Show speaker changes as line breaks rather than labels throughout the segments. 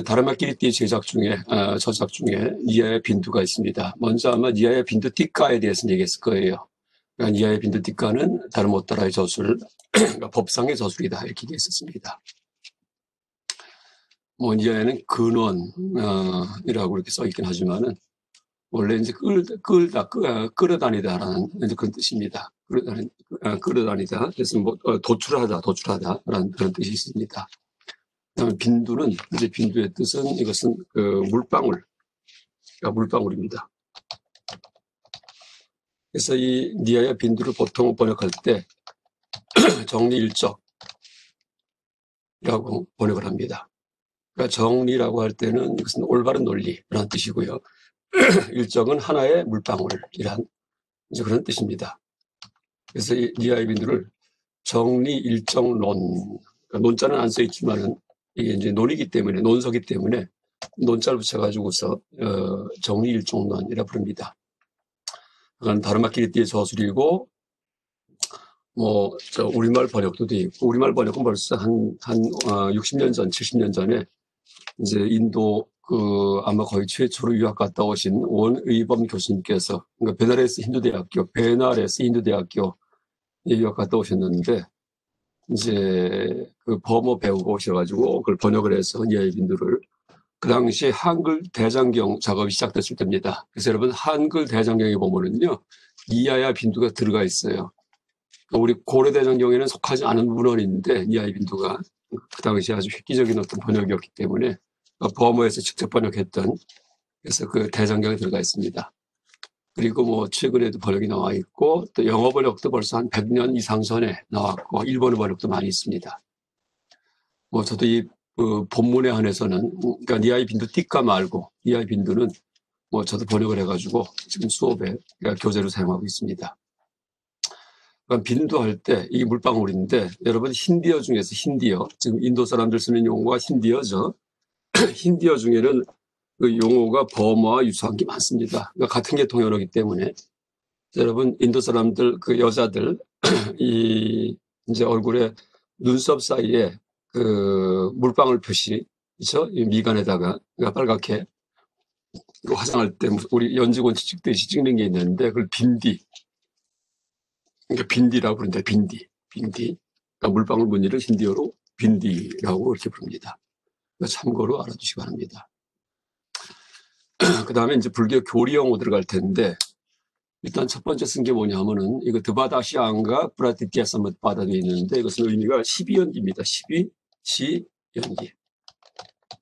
다르마키리띠 저작 중에 니아야 빈두가 있습니다. 먼저 아마 니아야 빈두 띠까에 대해서 얘기했을 거예요. 그러니까 니아야 빈두 띠까는 다른 못 따라의 저술, 그러니까 법상의 저술이다. 이렇게 얘기했었습니다. 니아야는 근원이라고 이렇게 써있긴 하지만은, 원래 이제 끌어다니다라는 이제 그런 뜻입니다. 끌어다니다. 그래서 도출하다라는 그런 뜻이 있습니다. 그다음에 빈두는, 이제 빈두의 뜻은 이것은 물방울, 그러니까 물방울입니다. 그래서 이 니아야 빈두를 보통 번역할 때 정리일적이라고 번역을 합니다. 그러니까 정리라고 할 때는 이것은 올바른 논리라는 뜻이고요. 일적은 하나의 물방울이란 이제 그런 뜻입니다. 그래서 이 니아야 빈두를 정리일정론, 그러니까 논자는 안 써있지만은 이게 이제 논이기 때문에, 논서기 때문에 논자를 붙여가지고서 정리일정론이라 부릅니다. 그건 다르마키리띠의 저술이고, 우리말 번역도 돼 있고, 우리말 번역은 벌써 한 60년 전, 70년 전에 이제 인도 아마 거의 최초로 유학 갔다 오신 원의범 교수님께서, 그러니까 베나레스 힌두대학교 유학 갔다 오셨는데, 이제 버머 배우고 오셔가지고 그걸 번역을 해서 니아야 빈두를, 그 당시 한글 대장경 작업이 시작됐을 때입니다. 그래서 여러분 한글 대장경에 보면은요, 니아야 빈두가 들어가 있어요. 우리 고려 대장경에는 속하지 않은 문헌인데 니아야 빈두가 그 당시 아주 획기적인 어떤 번역이었기 때문에 버머에서 직접 번역했던, 그래서 그 대장경에 들어가 있습니다. 그리고 최근에도 번역이 나와 있고, 또 영어 번역도 벌써 한 100년 이상 전에 나왔고, 일본어 번역도 많이 있습니다. 저도 이 본문에 한해서는, 그러니까 니아야 빈두 띠까 말고 니아야 빈두는 저도 번역을 해가지고 지금 수업에, 그러니까 교재로 사용하고 있습니다. 그러니까 빈두 할 때 이 물방울인데, 여러분 힌디어 중에서, 지금 인도 사람들 쓰는 용어가 힌디어죠. 힌디어 중에는 그 용어가 버머와 유사한 게 많습니다. 그러니까 같은 계통 언어이기 때문에. 여러분 인도 사람들, 여자들 이제 얼굴에 눈썹 사이에 물방울 표시, 그렇죠? 미간에다가, 그러니까 빨갛게 화장할 때 우리 연지곤 찍듯이 찍는 게 있는데, 그걸 그러니까 빈디라고 부른다. 빈디. 그러니까 물방울 무늬를 힌디어로 빈디라고 이렇게 부릅니다. 참고로 알아두시기 바랍니다. 그 다음에 이제 불교 교리 용어 들어갈 텐데, 일단 첫 번째 쓴 게 뭐냐면은, 이거 드바다시안과 브라티티아사뭇바다 되어 있는데, 이것은 의미가 12연기입니다. 12지연기.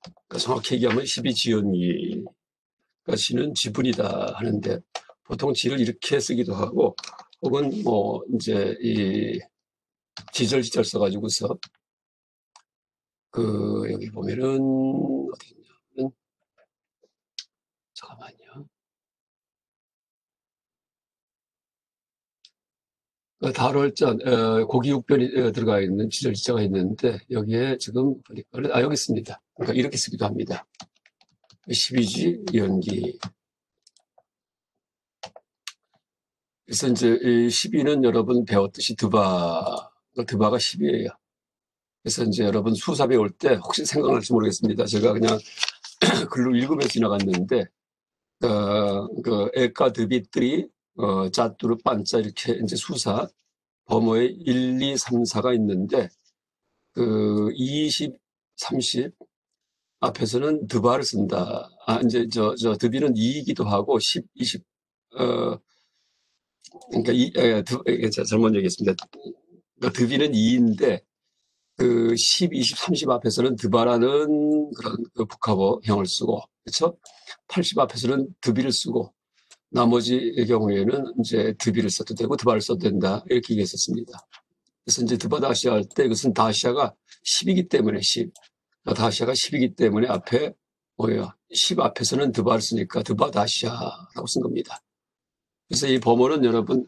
그러니까 정확히 얘기하면 12지연기. 그러니까 지는 지분이다 하는데, 보통 지를 이렇게 쓰기도 하고, 혹은 이제 이 지절 써가지고서, 여기 보면은, 어디 있냐면, 잠깐만요. 다월자, 고기육변이 들어가 있는 지절지자가 있는데, 여기에 지금 보니까, 여기 있습니다. 그러니까 이렇게 쓰기도 합니다. 12지 연기. 그래서 이제 이 12는 여러분 배웠듯이 드바가 10이에요. 그래서 이제 여러분 수사 배울 때 혹시 생각날지 모르겠습니다. 제가 그냥 글로 읽으면서 지나갔는데, 에까 드비뜨리, 짜뚜르 빤짜 이렇게 이제 수사, 범어에 1, 2, 3, 4가 있는데, 20, 30 앞에서는 드바를 쓴다. 이제 드비는 2이기도 하고, 10, 20, 그러니까 잘못 얘기했습니다. 그러니까 드비는 2인데, 10, 20, 30 앞에서는 드바라는 그런 북하어형을 쓰고, 그렇죠? 80 앞에서는 드비를 쓰고, 나머지의 경우에는 이제 드비를 써도 되고 드바를 써도 된다, 이렇게 얘기했었습니다. 그래서 이제 드바 다시아 할 때, 이것은 다시아가 10이기 때문에 10. 다시아가 10이기 때문에 앞에 10 앞에서는 드바를 쓰니까 드바 다시아라고 쓴 겁니다. 그래서 이 범어는 여러분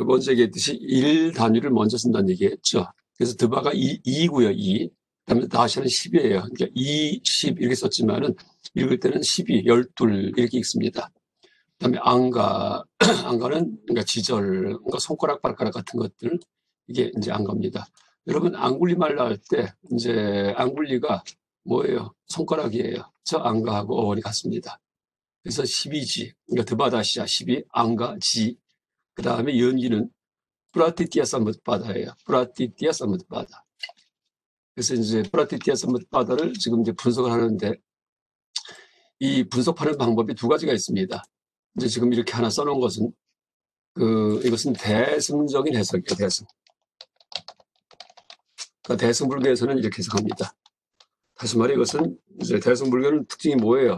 먼저 얘기했듯이 1 단위를 먼저 쓴다는 얘기했죠. 그래서 드바가 2고요, 2. 그다음에 다시아는 10이에요. 그러니까 2, 10 이렇게 썼지만은 읽을 때는 12, 12 이렇게 읽습니다. 그다음에 안가는 그러니까 지절, 그러니까 손가락, 발가락 같은 것들, 이게 이제 안가입니다. 여러분 앙굴리말라 할 때 이제 앙굴리가 뭐예요? 손가락이에요. 저 안가하고 어원이 같습니다. 그래서 12지, 그러니까 드바다시아 12, 안가, 지. 그 다음에 연기는 프라티티아 사무드바다예요. 프라티티아 사무드바다. 그래서 이제 프라티티아 사무드바다를 지금 이제 분석을 하는데 이 분석하는 방법이 두 가지가 있습니다. 이제 지금 이렇게 하나 써놓은 것은 이것은 대승적인 해석이에요. 대승. 그러니까 대승불교에서는 이렇게 해석합니다. 다시 말해 이것은 이제 대승불교는 특징이 뭐예요?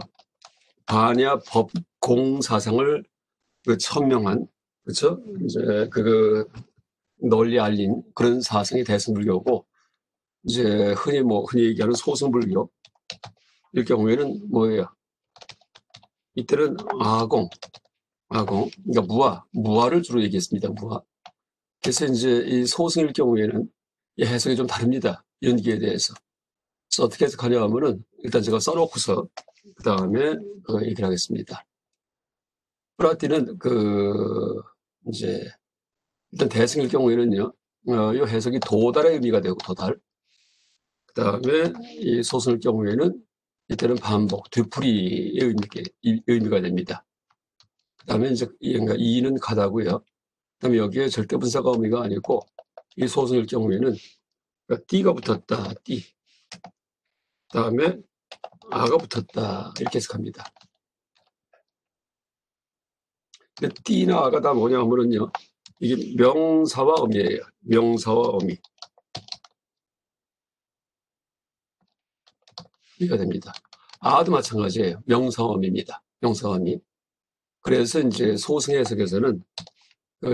반야 법공 사상을 천명한, 그렇죠? 이제 널리 알린 그런 사상이 대승불교고, 이제 흔히 얘기하는 소승불교 이 경우에는 뭐예요? 이때는 아공, 그러니까 무아를 주로 얘기했습니다. 무아. 그래서 이제 이 소승일 경우에는 이 해석이 좀 다릅니다. 연기에 대해서. 그래서 어떻게 해석하냐 하면은 일단 제가 써놓고서 그 다음에 얘기를 하겠습니다. 프라티는 이제 일단 대승일 경우에는요, 이 해석이 도달의 의미가 되고 도달. 그 다음에 이 소승일 경우에는 이때는 반복, 되풀이의 의미가 됩니다. 그 다음에 이제 그러니까 이는 가다고요. 그 다음에 여기에 절대분사가 의미가 아니고 이 소승일 경우에는 그러니까 띠가 붙었다, 띠. 그 다음에 아가 붙었다 이렇게 해석합니다. 근데 띠나 아가 다 뭐냐 하면은요, 이게 명사와 어미예요. 명사와 어미. 이가 됩니다. 아도 마찬가지예요. 명사와 어미입니다. 명사와 어미. 그래서 이제 소승 해석에서는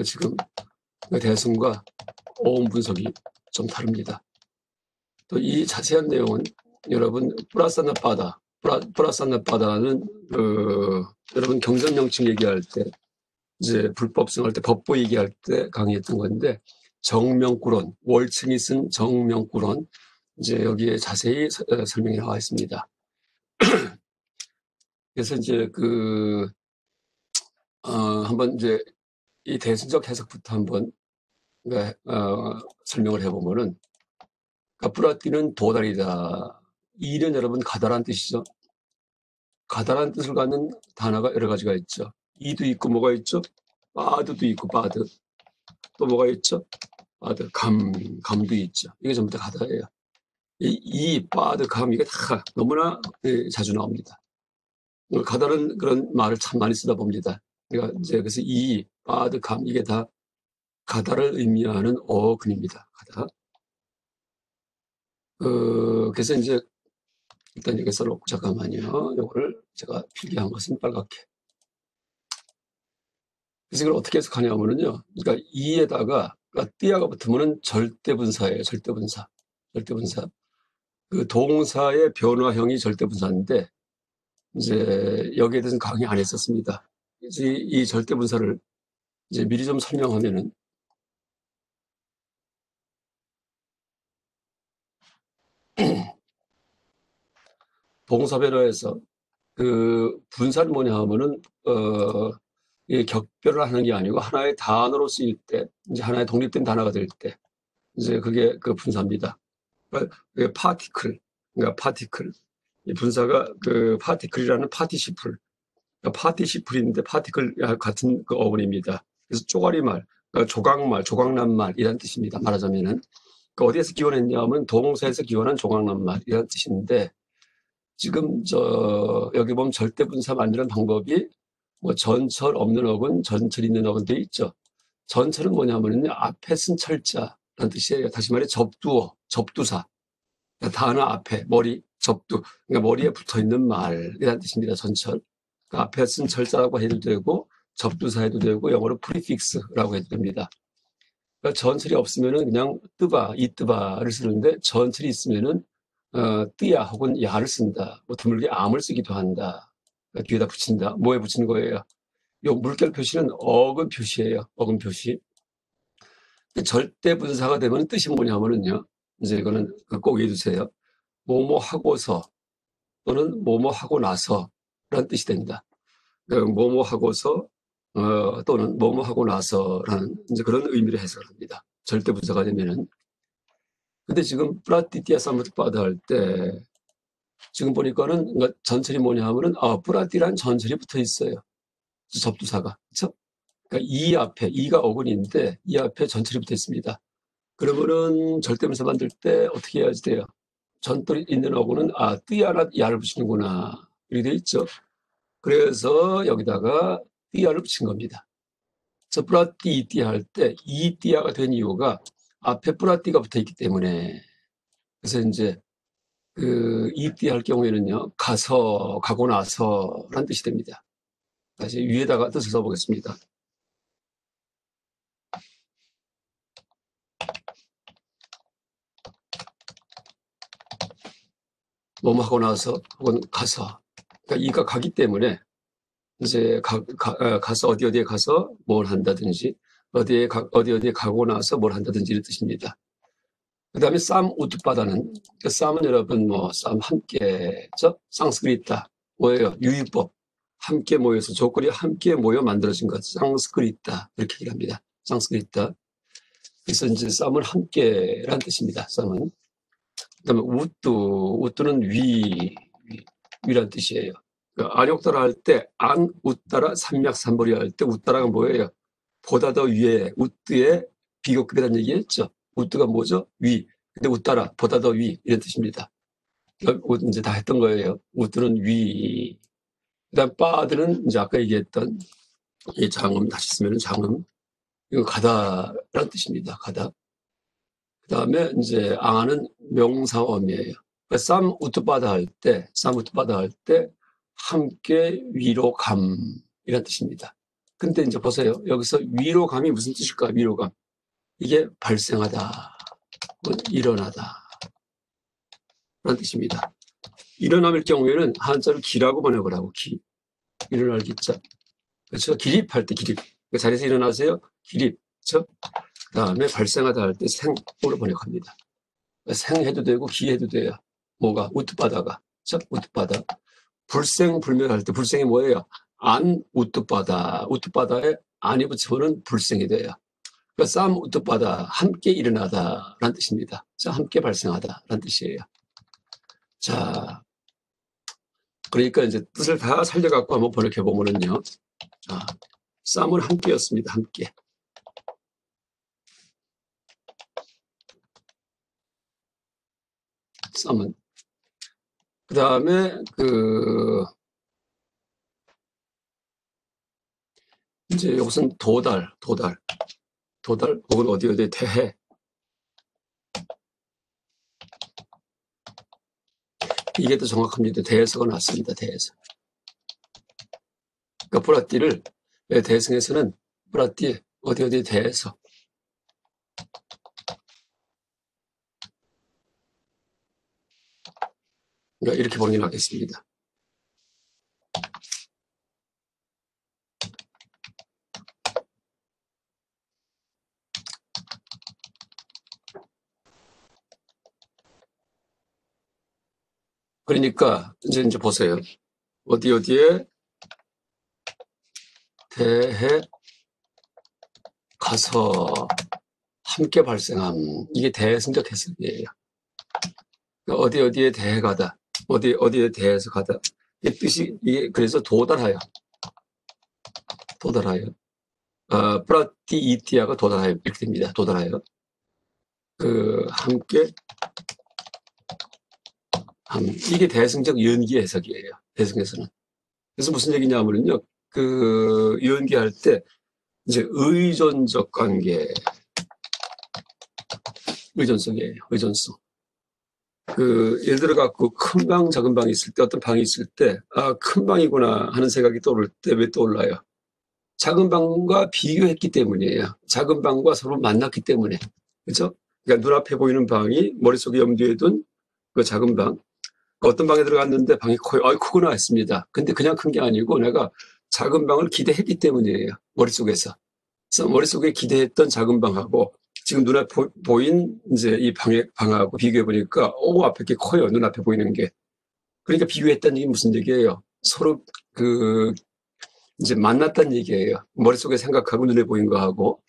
지금 대승과 어음 분석이 좀 다릅니다. 또 이 자세한 내용은 여러분 플라사나바다는 여러분 경전명칭 얘기할 때 이제 불법성 할 때 법보 얘기할 때 강의했던 건데 정명구론 월층이 쓴 정명구론 이제 여기에 자세히 설명이 나와 있습니다. 그래서 이제 한번 이제 이 대승적 해석부터 한번 설명을 해보면은 프라티는 도달이다. 이는 여러분 가다란 뜻이죠. 가다란 뜻을 갖는 단어가 여러 가지가 있죠. 이도 있고 뭐가 있죠? 바드도 있고 바드. 또 뭐가 있죠? 바드, 감도 있죠. 이게 전부 다 가다예요. 바드, 감 이게 다 너무나 자주 나옵니다. 가다는 그런 말을 참 많이 쓰다 봅니다. 그러니까 이제 그래서 바드, 감 이게 다 가다를 의미하는 어근입니다. 가다. 그래서 이제 일단 여기 써놓고 잠깐만요. 이거를 제가 필기한 것은 빨갛게. 그래서 이걸 어떻게 해석하냐면요. 그러니까 이에다가 띠아가 붙으면은 절대분사예요. 절대분사. 그 동사의 변화형이 절대분사인데 이제 여기에 대해서는 강의 안 했었습니다. 그래서 이 절대분사를 이제 미리 좀 설명하면은 동사 변화에서 분사는 뭐냐 하면은 이 격별을 하는 게 아니고 하나의 단어로 쓰일 때, 이제 하나의 독립된 단어가 될 때, 이제 그게 분사입니다. 그러니까 파티클. 이 분사가 파티클이라는 파티시플. 그러니까 파티시플인데 파티클 같은 어원입니다. 그래서 쪼가리말, 그러니까 조각말, 조각난말이라는 뜻입니다. 말하자면은. 그러니까 어디에서 기원했냐면 동사에서 기원한 조각난말이라는 뜻인데 지금 여기 보면 절대분사 만드는 방법이 뭐 전철 없는 어근, 전철 있는 어근 돼 있죠. 전철은 뭐냐면요 앞에 쓴 철자라는 뜻이에요. 다시 말해 접두사. 그러니까 단어 앞에 머리, 접두. 그러니까 머리에 붙어 있는 말이라는 뜻입니다. 전철. 그러니까 앞에 쓴 철자라고 해도 되고 접두사 해도 되고 영어로 프리픽스라고 해도 됩니다. 그러니까 전철이 없으면은 그냥 이뜨바를 쓰는데 전철이 있으면은 뜨야 혹은 야를 쓴다. 뭐 드물게 암을 쓰기도 한다. 그러니까 뒤에다 붙인다. 뭐에 붙이는 거예요? 요 물결 표시는 어근 표시예요. 어근 표시. 절대 분사가 되면 뜻이 뭐냐면은요. 이제 이거는 꼭 외워두세요. 뭐뭐 하고서 또는 뭐뭐 하고 나서라는 뜻이 됩니다. 뭐뭐 하고서 또는 뭐뭐 하고 나서라는 이제 그런 의미로 해석을 합니다. 절대 분사가 되면은. 근데 지금 프라티티아 사무트바다 할 때 지금 보니까는 그러니까 전철이 뭐냐 하면은 브라띠란 전철이 붙어 있어요. 접두사가. 그렇죠? 그러니까 이 앞에 이가 어근인데 이 앞에 전철이 붙어 있습니다. 그러면은 절대명사 만들 때 어떻게 해야지 돼요? 전철이 있는 어근은 띠아라 야를 붙이는구나. 이렇게 돼 있죠. 그래서 여기다가 띠아를 붙인 겁니다. 그래서 브라띠 이띠아 할 때 이띠아가 된 이유가 앞에 브라띠가 붙어 있기 때문에. 그래서 이제 그 이띠아 할 경우에는요, 가고 나서라는 뜻이 됩니다. 다시 위에다가 뜻을 써보겠습니다. 뭐뭐 하고 나서 혹은 가서. 그러니까 이가 가기 때문에 이제 가서 어디에 가서 뭘 한다든지 어디에 가고 나서 뭘 한다든지 이런 뜻입니다. 그 다음에 쌈 우투바다는 쌈은 여러분 뭐 쌈 함께죠? 상스크리타 뭐예요? 유유법 함께 모여서 조건이 함께 모여 만들어진 것 상스크리타 이렇게 얘기를 합니다. 상스크리타. 그래서 이제 쌈은 함께란 뜻입니다. 쌈은. 그다음에 우뚜는 위란 뜻이에요. 그 안욕따라 할 때 안 웃따라 삼맥삼벌이 할 때 웃따라가 뭐예요? 보다 더 위에 우뚜에 비교급이라는 얘기했죠. 우뚜가 뭐죠? 위. 근데 웃따라 보다 더 위 이런 뜻입니다. 이제 다 했던 거예요. 우뚜는 위. 그다음 빠들은 이제 아까 얘기했던 이 장음 다시 쓰면은 장음 이거 가다라는 뜻입니다. 가다. 그다음에 이제 앙하는 명사어미예요. 쌈 우뚜바다 할 때 함께 위로감이란 뜻입니다. 근데 이제 보세요. 여기서 위로감이 무슨 뜻일까? 위로감. 이게 발생하다, 일어나다 라는 뜻입니다. 일어남일 경우에는 한자를 기라고 번역을 하고 기. 일어날 기자. 그렇죠? 기립할 때 기립. 그 자리에서 일어나세요. 기립. 그렇죠? 그다음에 발생하다 할 때 생으로 번역합니다. 생해도 되고 기해도 돼요. 뭐가? 우뚝바다가. 그렇죠? 우뚝바다. 불생불멸할 때 불생이 뭐예요? 안 우뚝바다. 우뚝바다에 안이 붙이면 불생이 돼요. 그러니까 쌈 우뚝바다. 함께 일어나다 라는 뜻입니다. 자, 함께 발생하다 라는 뜻이에요. 자, 그러니까 이제 뜻을 다 살려갖고 한번 번역해 보면은요. 자, 쌈은 함께였습니다. 함께. 쌈은. 그 다음에 이제 이것은 도달 혹은 어디에 대해. 이게 더 정확합니다. 대해서가 낫습니다. 대해서. 그러니까 브라띠를 대승에서는 브라띠 어디에 대해서. 그러니까 이렇게 보는 게 낫겠습니다. 그러니까 이제 보세요. 어디에 대해 가서 함께 발생함. 이게 대승적 해석이에요. 그러니까 어디에 대해 가다. 어디에 대해서 가다. 이 뜻이 이게 그래서 도달하여. 프라티이티아가 도달하여 이렇게 됩니다. 도달하여. 함께 이게 대승적 연기 해석이에요. 대승에서는. 그래서 무슨 얘기냐면요. 연기할 때 이제 의존적 관계, 의존성이에요. 의존성. 예를 들어 갖고 큰 방, 작은 방이 있을 때 어떤 방이 있을 때 큰 방이구나 하는 생각이 떠오를 때 왜 떠올라요? 작은 방과 비교했기 때문이에요. 작은 방과 서로 만났기 때문에. 그렇죠? 그러니까 눈앞에 보이는 방이 머릿속에 염두에 둔 그 작은 방. 어떤 방에 들어갔는데 방이 커요. 크구나 했습니다. 근데 그냥 큰 게 아니고 내가 작은 방을 기대했기 때문이에요. 머릿속에서. 그래서 머릿속에 기대했던 작은 방하고 지금 눈앞에 보인 이제 이 방하고 비교해 보니까 앞에 게 커요. 눈앞에 보이는 게. 그러니까 비교했다는 얘기 무슨 얘기예요? 서로 이제 만났다는 얘기예요. 머릿속에 생각하고 눈에 보인 거하고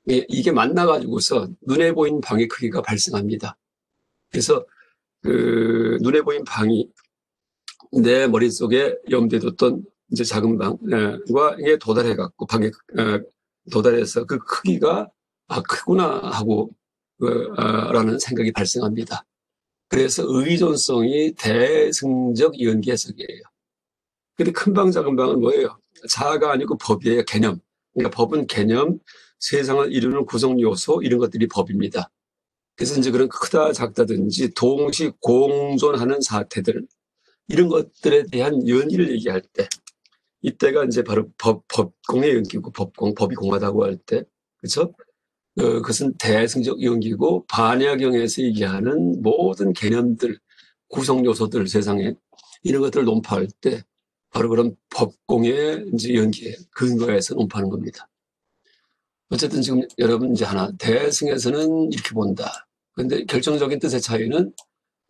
이게 만나가지고서 눈에 보인 방의 크기가 발생합니다. 그래서 눈에 보인 방이 내 머릿속에 염두에뒀던 이제 작은 방과 이게 도달해갖고 방에 도달해서 그 크기가 크구나 하고 라는 생각이 발생합니다. 그래서 의존성이 대승적 이원기 해석이에요. 근데 큰 방, 작은 방은 뭐예요? 자아가 아니고 법이에요. 개념. 그러니까 법은 개념, 세상을 이루는 구성 요소 이런 것들이 법입니다. 그래서 이제 그런 크다 작다든지 동시 공존하는 사태들 이런 것들에 대한 연의를 얘기할 때 이때가 이제 바로 법공의 연기고 법이 공하다고 할 때 그렇죠? 그것은 대승적 연기고 반야경에서 얘기하는 모든 개념들 구성 요소들 세상에 이런 것들을 논파할 때 바로 그런 법공의 이제 연기에 근거해서 논파하는 겁니다. 어쨌든 지금 여러분 이제 하나 대승에서는 이렇게 본다. 그런데 결정적인 뜻의 차이는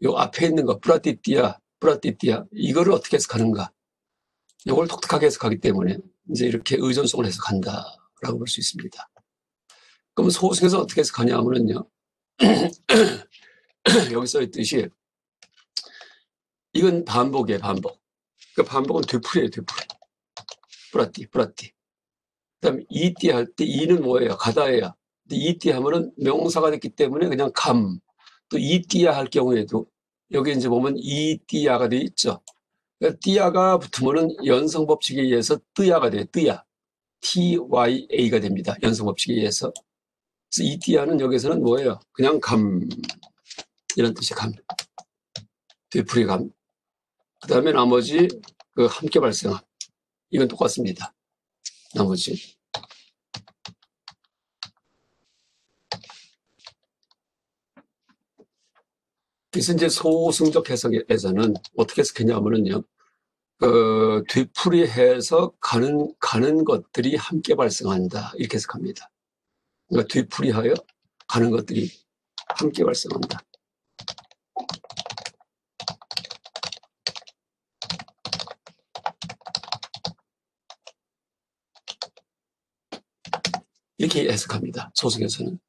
요 앞에 있는 거 뿌라띠띠아 이거를 어떻게 해석하는가. 이걸 독특하게 해석하기 때문에 이제 이렇게 의존성을 해석한다라고 볼 수 있습니다. 그럼 소승에서 어떻게 해석하냐 하면요. 여기 써있듯이 이건 반복이에요. 반복. 그 반복은 되풀이에요. 되풀이. 뿌라띠. 그다음에 이띠 할 때 이는 뭐예요? 가다예요. 근데 이띠 하면은 명사가 됐기 때문에 그냥 감. 또 이띠야 할 경우에도 여기 이제 보면 이띠야가 돼 있죠. 그러니까 띠야가 붙으면은 연성 법칙에 의해서 뜨야가 돼요. 뜨야. TYA가 됩니다. 연성 법칙에 의해서. 그래서 이띠야는 여기서는 뭐예요? 그냥 감. 이런 뜻이 감. 되풀이 감. 그 다음에 나머지 그 함께 발생함. 이건 똑같습니다. 나머지. 그래서 이제 소승적 해석에서는 어떻게 해석했냐면요. 되풀이해서 가는 것들이 함께 발생한다. 이렇게 해석합니다. 그러니까 되풀이하여 가는 것들이 함께 발생한다. 이렇게 해석합니다. 소승에서는.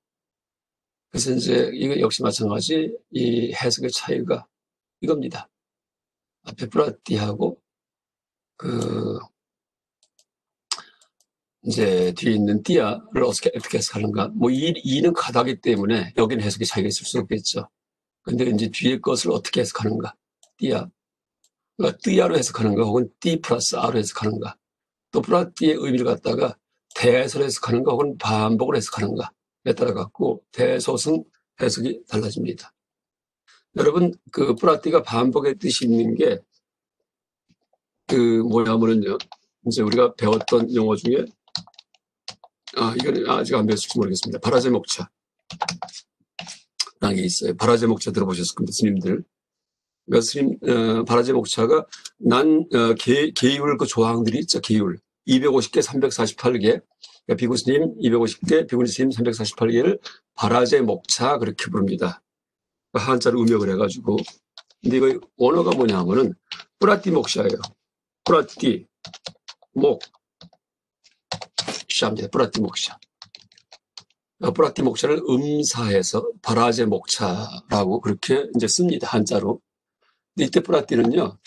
그래서 이제 이거 역시 마찬가지 이 해석의 차이가 이겁니다. 앞에 뿌라띠하고 이제 뒤에 있는 띠아를 어떻게 해석하는가. 뭐 이는 가다기 때문에 여기는 해석의 차이가 있을 수 없겠죠. 근데 이제 뒤에 것을 어떻게 해석하는가. 띠아. 그러니까 띠아로 해석하는가 혹은 띠 플러스 아로 해석하는가. 또 뿌라띠의 의미를 갖다가 대서로 해석하는가 혹은 반복을 해석하는가에 따라 갖고 대소승 해석이 달라집니다. 여러분 그 뿌라띠가 반복의 뜻이 있는 게 뭐냐면요. 이제 우리가 배웠던 용어 중에 이거는 아직 안 배웠을지 모르겠습니다. 바라제 목차. 라는 게 있어요. 바라제 목차 들어보셨을 겁니다. 스님들. 그러니까 바라제 목차가 계율 그 조항들이 있죠. 계율. 250개, 348개. 그러니까 비구스님 250개, 비구스님 348개를 바라제 목차 그렇게 부릅니다. 한자로 음역을 해가지고. 근데 이거 원어가 뭐냐 하면은 뿌라띠 목샤예요. 뿌라띠 목 샤입니다. 뿌라띠 목샤. 뿌라띠 목차를 음사해서 바라제 목차라고 그렇게 이제 씁니다. 한자로. 근데 이때 뿌라띠는요,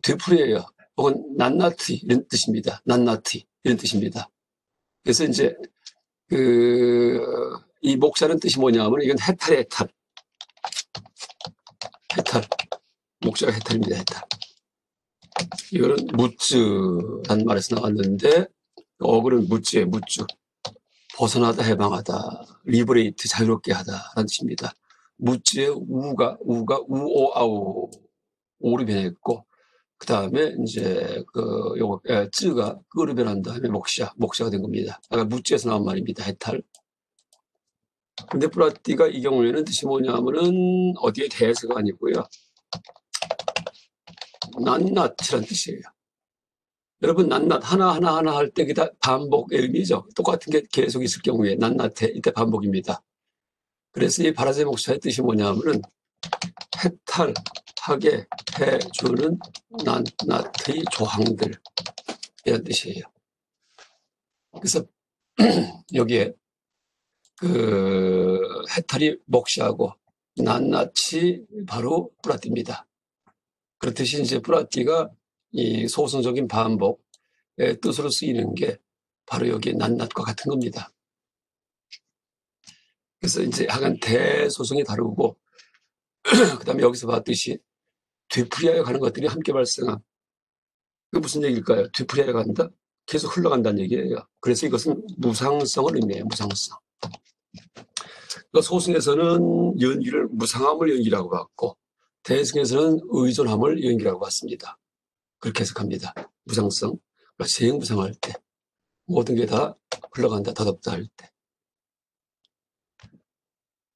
되풀이예요. 혹은 낱낱이 이런 뜻입니다. 낱낱이 이런 뜻입니다. 그래서 이제 이 목차는 뜻이 뭐냐면 이건 해탈이에요. 해탈. 목차가 해탈입니다. 해탈. 이거는 무쯔라는 말에서 나왔는데 어글은 무쯔예요. 무쯔. 벗어나다, 해방하다, 리버레이트, 자유롭게 하다라는 뜻입니다. 무쯔의 우가 우오아우 오로 변했고, 그 다음에 이제 쯔가 끄로 변한 다음에 목샤가 된 겁니다. 아까 무쯔에서 나온 말입니다. 해탈. 근데 뿌라띠가 이 경우에는 뜻이 뭐냐면은 어디에 대해서가 아니고요. 낱낱이란 뜻이에요. 여러분 낱낱 하나 할 때 그다 반복의 의미죠. 똑같은 게 계속 있을 경우에 낱낱해 이때 반복입니다. 그래서 이 바라제 목차의 뜻이 뭐냐면은 해탈하게 해주는 낱낱의 조항들 이런 뜻이에요. 그래서 여기에 해탈이 목시하고 낱낱이 바로 뿌라띠입니다. 그렇듯이 이제 뿌라띠가 이 소승적인 반복의 뜻으로 쓰이는 게 바로 여기 낱낱과 같은 겁니다. 그래서 이제 약간 대소승이 다르고 그 다음에 여기서 봤듯이 되풀이하여 가는 것들이 함께 발생한, 그게 무슨 얘기일까요? 되풀이하여 간다? 계속 흘러간다는 얘기예요. 그래서 이것은 무상성을 의미해요. 무상성. 그러니까 소승에서는 연기를 무상함을 연기라고 봤고 대승에서는 의존함을 연기라고 봤습니다. 그렇게 해석합니다. 무상성. 그러니까 세행무상할 때 모든 게 다 흘러간다. 더덥다 할 때.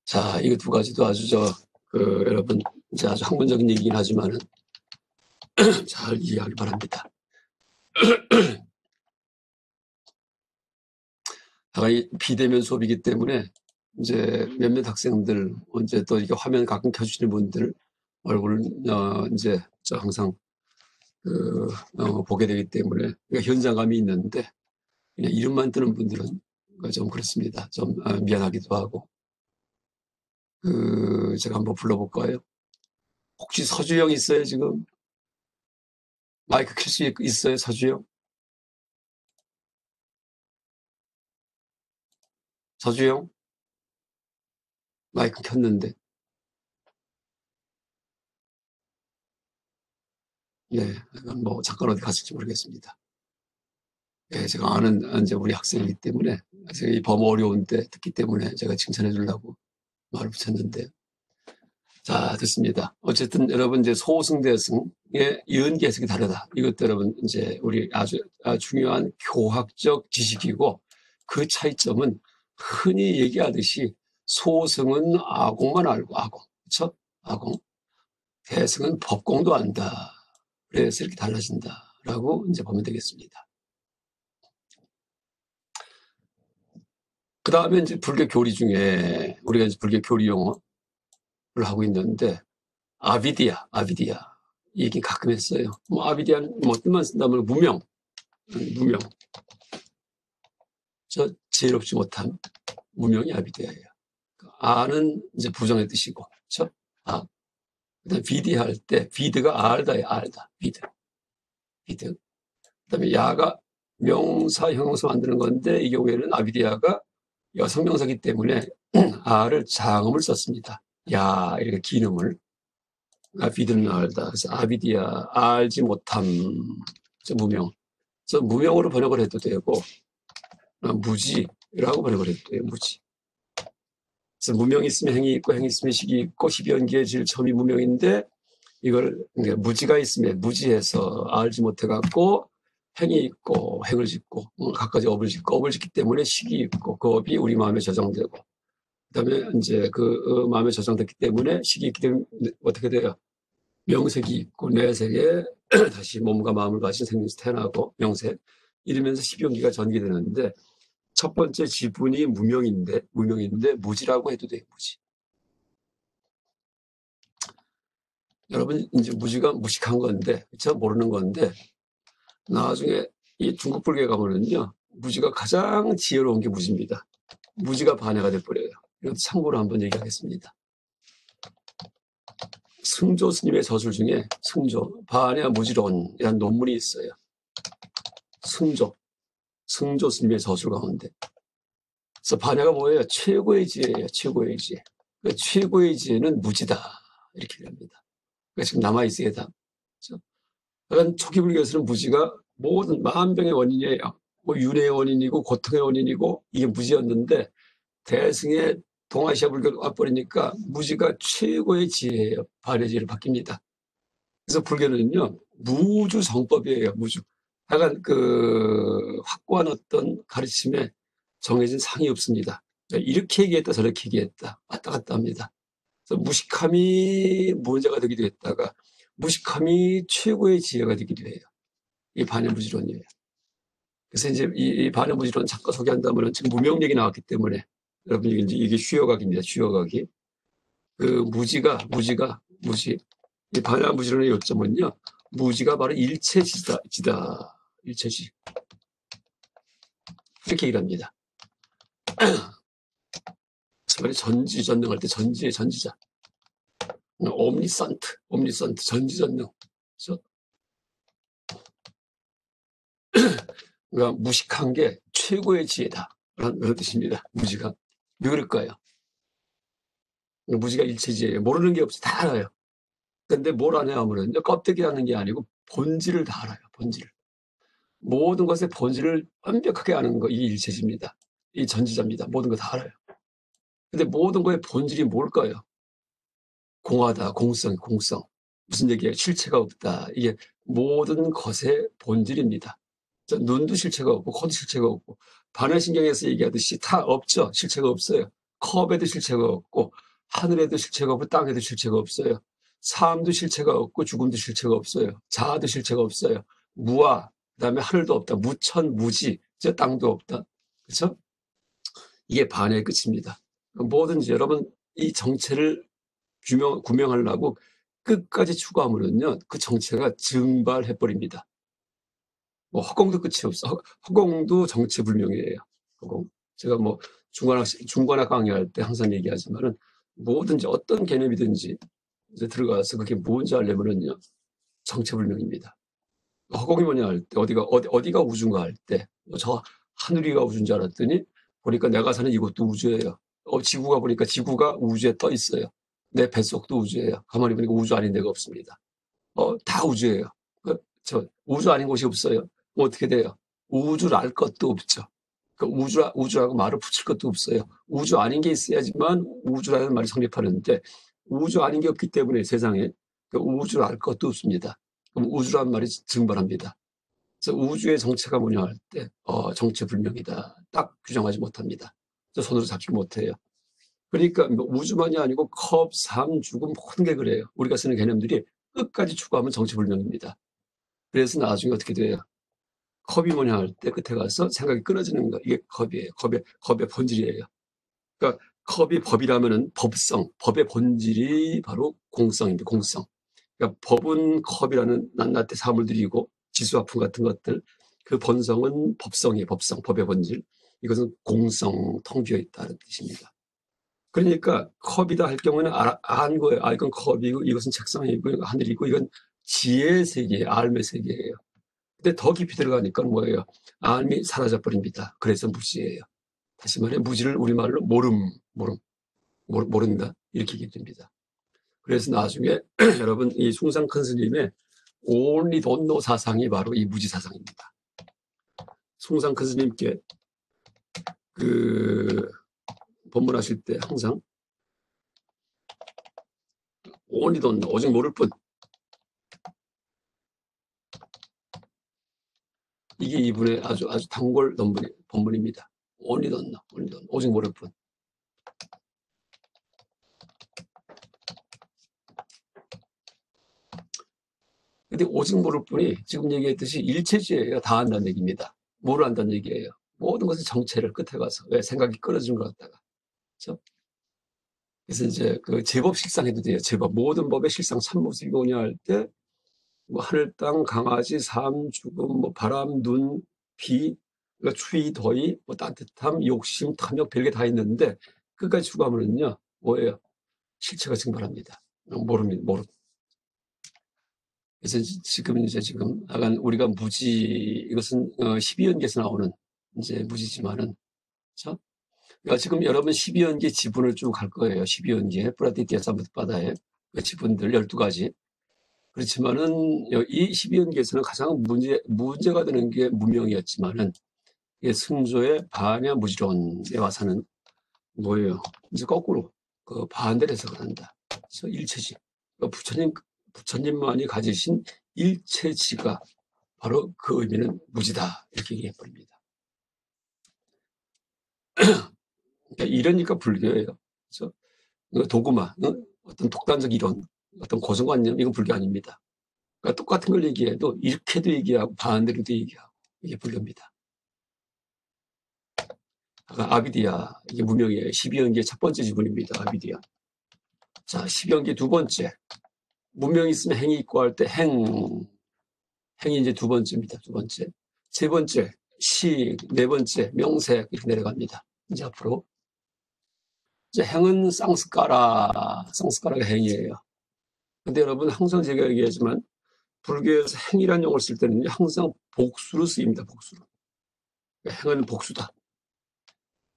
자, 이 두 가지도 아주 여러분 이제 아주 학문적인 얘기긴 하지만은 잘 이해하길 바랍니다. 이 비대면 수업이기 때문에 이제 몇몇 학생들 이제 또 이게 화면 가끔 켜주시는 분들 얼굴을 이제 항상 보게 되기 때문에 현장감이 있는데 그냥 이름만 뜨는 분들은 좀 그렇습니다. 좀 미안하기도 하고. 제가 한번 불러볼까요? 혹시 서주영 있어요 지금? 마이크 킬 수 있어요 서주영? 서주영? 마이크 켰는데. 네, 뭐 잠깐 어디 갔을지 모르겠습니다. 예, 제가 아는 이제 우리 학생이기 때문에 제가 이 범 어려운 때 듣기 때문에 제가 칭찬해 주려고 말을 붙였는데. 자, 됐습니다. 어쨌든 여러분 이제 소승대승의 연기 해석이 다르다. 이것도 여러분 이제 우리 아주 중요한 교학적 지식이고 그 차이점은 흔히 얘기하듯이 소승은 아공만 알고 아공, 그렇죠? 아공. 대승은 법공도 안다. 그래서 이렇게 달라진다라고 이제 보면 되겠습니다. 그 다음에 이제 불교 교리 중에 우리가 이제 불교 교리 용어를 하고 있는데 아비디아 이 얘기 가끔 했어요. 뭐 아비디아는 뭐 뜻만 쓴다면 무명. 저 지혜롭지 못한 무명이 아비디아예요. 아는 이제 부정의 뜻이고, 그렇죠? 아. 그다음 비디 할 때 비드가 알다예요. 알다. 비드. 그다음에 야가 명사 형용사 만드는 건데 이 경우에는 아비디아가 여성 명사기 때문에 아를 장음을 썼습니다. 야 이렇게 기름을. 비드는 알다. 그래서 아비디아 알지 못함. 무명. 그래서 무명으로 번역을 해도 되고 무지라고 번역을 해도 돼요. 무지. 그래서 무명이 있으면 행이 있고 행이 있으면 식이 있고 십연기의 제일 처음이 무명인데 이걸 무지가 있으면 무지해서 알지 못해갖고 행이 있고 행을 짓고 갖가지 업을 짓고 업을 짓기 때문에 식이 있고 그 업이 우리 마음에 저장되고 그다음에 이제 그 마음에 저장됐기 때문에 식이 있기 때문에 어떻게 돼요? 명색이 있고 내색에 다시 몸과 마음을 가진 생명에서 태어나고 명색 이러면서 십연기가 전개되는데 첫 번째 지분이 무명인데 무지라고 해도 돼요. 무지. 여러분 이제 무지가 무식한 건데 그렇죠? 모르는 건데 나중에 이 중국 불교에 가면은요 무지가 가장 지혜로운 게 무지입니다. 무지가 반야가 돼버려요. 이것도 참고로 한번 얘기하겠습니다. 승조 스님의 저술 중에 승조 반야 무지론이라는 논문이 있어요. 승조 스님의 저술 가운데. 그래서 반야가 뭐예요? 최고의 지혜예요. 최고의 지혜. 그 최고의 지혜는 무지다. 이렇게 얘기합니다. 그러니까 지금 남아있어야 다. 그렇죠? 그러니까 초기 불교에서는 무지가 모든 만병의 원인이에요. 뭐 윤회의 원인이고 고통의 원인이고 이게 무지였는데 대승의 동아시아 불교로 와버리니까 무지가 최고의 지혜예요. 반야지혜로 바뀝니다. 그래서 불교는요 무주성법이에요. 무주. 약간 확고한 어떤 가르침에 정해진 상이 없습니다. 이렇게 얘기했다 저렇게 얘기했다 왔다 갔다 합니다. 그래서 무식함이 문제가 되기도 했다가 무식함이 최고의 지혜가 되기도 해요. 이 반야무지론이에요. 그래서 이제 이 반야무지론 잠깐 소개한다면 지금 무명 얘기 나왔기 때문에 여러분 이게 쉬어가기입니다. 쉬어가기. 무지. 이 반야무지론의 요점은요. 무지가 바로 일체지다. 일체지. 이렇게 얘기를 합니다.つまり 전지전능할 때 전지의 전지자. 옴니선트 전지전능. 그래서 그러니까 무식한 게 최고의 지혜다. 그런 뜻입니다. 무지가. 왜 그럴까요? 무지가 일체지혜예요. 모르는 게 없어. 다 알아요. 근데 뭘 아냐 하면은 껍데기 아는 게 아니고 본질을 다 알아요. 본질을. 모든 것의 본질을 완벽하게 아는 거, 이게 일체지입니다. 이 전지자입니다. 모든 거 다 알아요. 근데 모든 거의 본질이 뭘까요? 공하다, 공성. 무슨 얘기예요? 실체가 없다. 이게 모든 것의 본질입니다. 눈도 실체가 없고, 코도 실체가 없고, 반응신경에서 얘기하듯이 다 없죠. 실체가 없어요. 컵에도 실체가 없고, 하늘에도 실체가 없고, 땅에도 실체가 없어요. 삶도 실체가 없고, 죽음도 실체가 없어요. 자아도 실체가 없어요. 무아, 그다음에 하늘도 없다. 무천무지, 저 땅도 없다. 그렇죠? 이게 반의 끝입니다. 뭐든지 여러분 이 정체를 구명하려고 끝까지 추구하면은요, 그 정체가 증발해버립니다. 뭐 허공도 끝이 없어. 허공도 정체불명이에요. 허공. 제가 뭐 중관학 강의할 때 항상 얘기하지만은 뭐든지 어떤 개념이든지 이제 들어가서 그게 뭔지 알려면은요, 정체불명입니다. 허공이 뭐냐 할 때 어디가 우주인가 할 때 저 하늘이가 우주인 줄 알았더니 보니까 내가 사는 이곳도 우주예요. 지구가 보니까 지구가 우주에 떠 있어요. 내 뱃속도 우주예요. 가만히 보니까 우주 아닌 데가 없습니다. 다 우주예요. 저 우주 아닌 곳이 없어요. 어떻게 돼요? 우주를 알 것도 없죠. 그 우주라고 말을 붙일 것도 없어요. 우주 아닌 게 있어야지만 우주라는 말이 성립하는데 우주 아닌 게 없기 때문에 세상에 그 우주를 알 것도 없습니다. 그럼 우주란 말이 증발합니다. 그래서 우주의 정체가 뭐냐 할 때 정체불명이다. 딱 규정하지 못합니다. 손으로 잡지 못해요. 그러니까 뭐 우주만이 아니고 컵, 삶, 죽음 모든 게 그래요. 우리가 쓰는 개념들이 끝까지 추구하면 정체불명입니다. 그래서 나중에 어떻게 돼요? 컵이 뭐냐 할 때 끝에 가서 생각이 끊어지는 거. 이게 컵이에요. 겁의 본질이에요. 그러니까 컵이 법이라면은 법성, 법의 본질이 바로 공성입니다. 공성. 그러니까 법은 컵이라는 낱낱이 사물을 들이고 지수화풍 같은 것들, 그 본성은 법성이에요. 법성, 법의 본질. 이것은 공성, 텅 비어 있다는 뜻입니다. 그러니까 컵이다 할 경우에는 안 거예요. 이건 컵이고 이것은 책상이고 하늘이고 이건 지혜의 세계예요. 알의 세계예요. 근데 더 깊이 들어가니까 뭐예요? 알이 사라져 버립니다. 그래서 무지예요. 다시 말해 무지를 우리말로 모른다 이렇게 얘기됩니다. 그래서 나중에 여러분 이 숭상 큰 스님의 only don't know 사상이 바로 이 무지 사상입니다. 숭상 큰 스님께 그 법문하실 때 항상 only don't know, 오직 모를 뿐, 이게 이분의 아주 단골 본문입니다. only don't know, 오직 모를 뿐. 근데 오직 모를 뿐이 지금 얘기했듯이 일체주의예요. 다 안다는 얘기입니다. 뭐를 안다는 얘기예요? 모든 것의 정체를 끝에 가서 왜 생각이 끊어진 것 같다가. 그렇죠? 그래서 이제 그 제법 실상해도 돼요. 제법 모든 법의 실상 참모습이 뭐냐 할 때 뭐 하늘, 땅, 강아지, 삶, 죽음, 뭐 바람, 눈, 비, 그러니까 추위, 더위, 뭐 따뜻함, 욕심, 탐욕 별게 다 있는데 끝까지 추구하면은요 뭐예요? 실체가 증발합니다. 모릅니다. 그래서 지금 약간 우리가 무지, 이것은 12연계에서 나오는 이제 무지지만은, 그렇죠? 그러니까 지금 여러분 12연계 지분을 쭉 갈 거예요. 12연계 프라티티아사 바다의 그 지분들 12가지. 그렇지만은 이 12연계에서는 가장 문제가 되는 게 무명이었지만은 승조의 반야 무지론에 와서는 뭐예요? 이제 거꾸로 그 반대로 해석을 한다. 그래서 일체지. 그러니까 부처님만이 가지신 일체지가 바로 그 의미는 무지다 이렇게 얘기해버립니다. 그러니까 이러니까 불교예요. 그래서 도구마, 어떤 독단적 이론, 어떤 고정관념 이건 불교 아닙니다. 그러니까 똑같은 걸 얘기해도 이렇게도 얘기하고 반대로도 얘기하고 이게 불교입니다. 아비디아 이게 무명이에요. 12연계 첫 번째 지분입니다. 아비디아. 자, 12연계 두 번째. 무명이 있으면 행이 있고 할 때 행이 이제 두 번째입니다. 두 번째. 세 번째, 시, 네 번째, 명색, 이렇게 내려갑니다. 이제 앞으로. 이제 행은 쌍스카라가 행이에요. 근데 여러분, 항상 제가 얘기하지만, 불교에서 행이라는 용어를 쓸 때는 항상 복수로 쓰입니다. 복수로. 행은 복수다.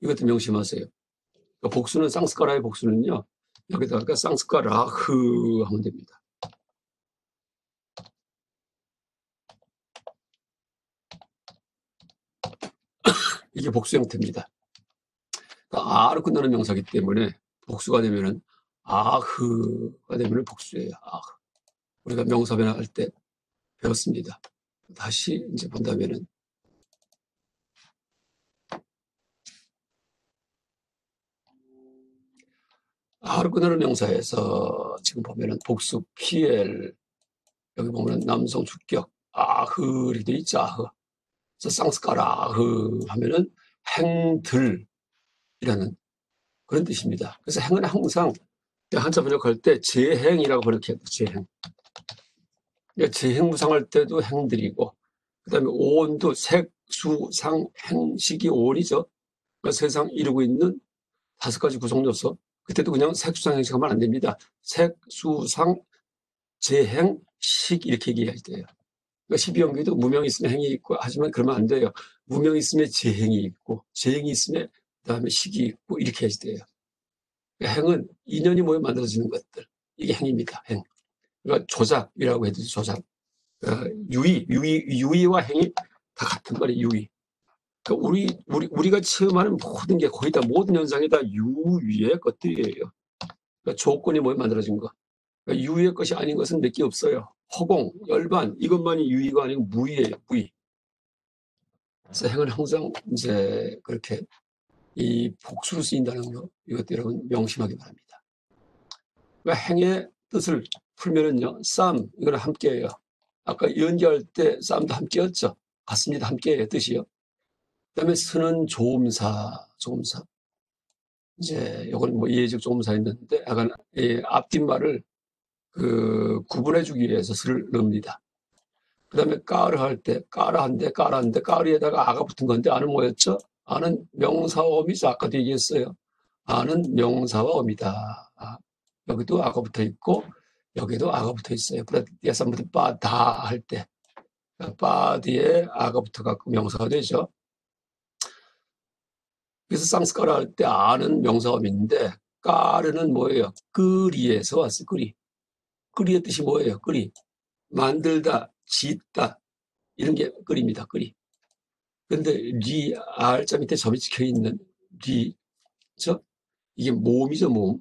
이것도 명심하세요. 복수는 쌍스카라의 복수는요. 여기다가 쌍스카라흐 하면 됩니다. 이게 복수 형태입니다. 그러니까 아로 끝나는 명사기 때문에 복수가 되면은 아흐가 되면은 복수예요. 아흐. 우리가 명사 변화할 때 배웠습니다. 다시 이제 본다면은 아로 끝나는 명사에서 지금 보면은 복수 PL 여기 보면은 남성 주격 아흐 이렇게 돼 있죠. 아흐. 그래서 쌍스카라흐 하면은 행들이라는 그런 뜻입니다. 그래서 행은 항상 한자 번역할 때 재행이라고 번역해야 돼요. 재행. 그러니까 재행무상할 때도 행들이고 그다음에 오온도 색, 수, 상, 행식이 오온이죠. 그러니까 세상 이루고 있는 5가지 구성 요소. 그때도 그냥 색, 수, 상, 행식하면 안 됩니다. 색, 수, 상, 재행, 식 이렇게 얘기해야 돼요. 그러니까 12연기도 무명이 있으면 행이 있고 하지만 그러면 안 돼요. 무명이 있으면 재행이 있고 재행이 있으면 그다음에 식이 있고 이렇게 해야 돼요. 그러니까 행은 인연이 모여 만들어지는 것들. 이게 행입니다. 행. 그러니까 조작이라고 해도 조작. 유의와 행이 다 같은 거예요. 유의. 그러니까 우리가 체험하는 모든 게 거의 다 모든 현상이 다 유의의 것들이에요. 그러니까 조건이 모여 만들어진 거. 그러니까 유의의 것이 아닌 것은 몇 개 없어요. 허공, 열반 이것만이 유의가 아니고 무의예요. 무의. 그래서 행은 항상 이제 그렇게 이 복수로 쓰인다는 거 이것도 여러분 명심하기 바랍니다. 그러니까 행의 뜻을 풀면은요, 쌈 이거는 함께예요. 아까 연기할 때 쌈도 함께였죠. 같습니다. 함께예요 뜻이요. 그다음에 스는 조음사. 이제 요건 뭐 예적 조음사 있는데 약간 앞뒷말을 구분해주기 위해서 스를 넣습니다. 그다음에 까를 할 때 까라한데 까리에다가 아가 붙은 건데 아는 뭐였죠? 아는 명사와 어미죠. 아까도 얘기했어요. 아는 명사와 어미다. 여기도 아가 붙어 있고 여기도 아가 붙어 있어요. 예산부터 빠다 할 때 빠 뒤에 아가 붙어갖고 명사가 되죠. 그래서 쌍스까라 할 때 아는 명사가 어미인데 까르는 뭐예요? 끓이에서 왔어요. 끓이의 뜻이 뭐예요? 끓이. 만들다, 짓다 이런 게 끓입니다. 끓이. 근데 리, 알자 밑에 점이 찍혀 있는 리, 이게 모음이죠, 모음.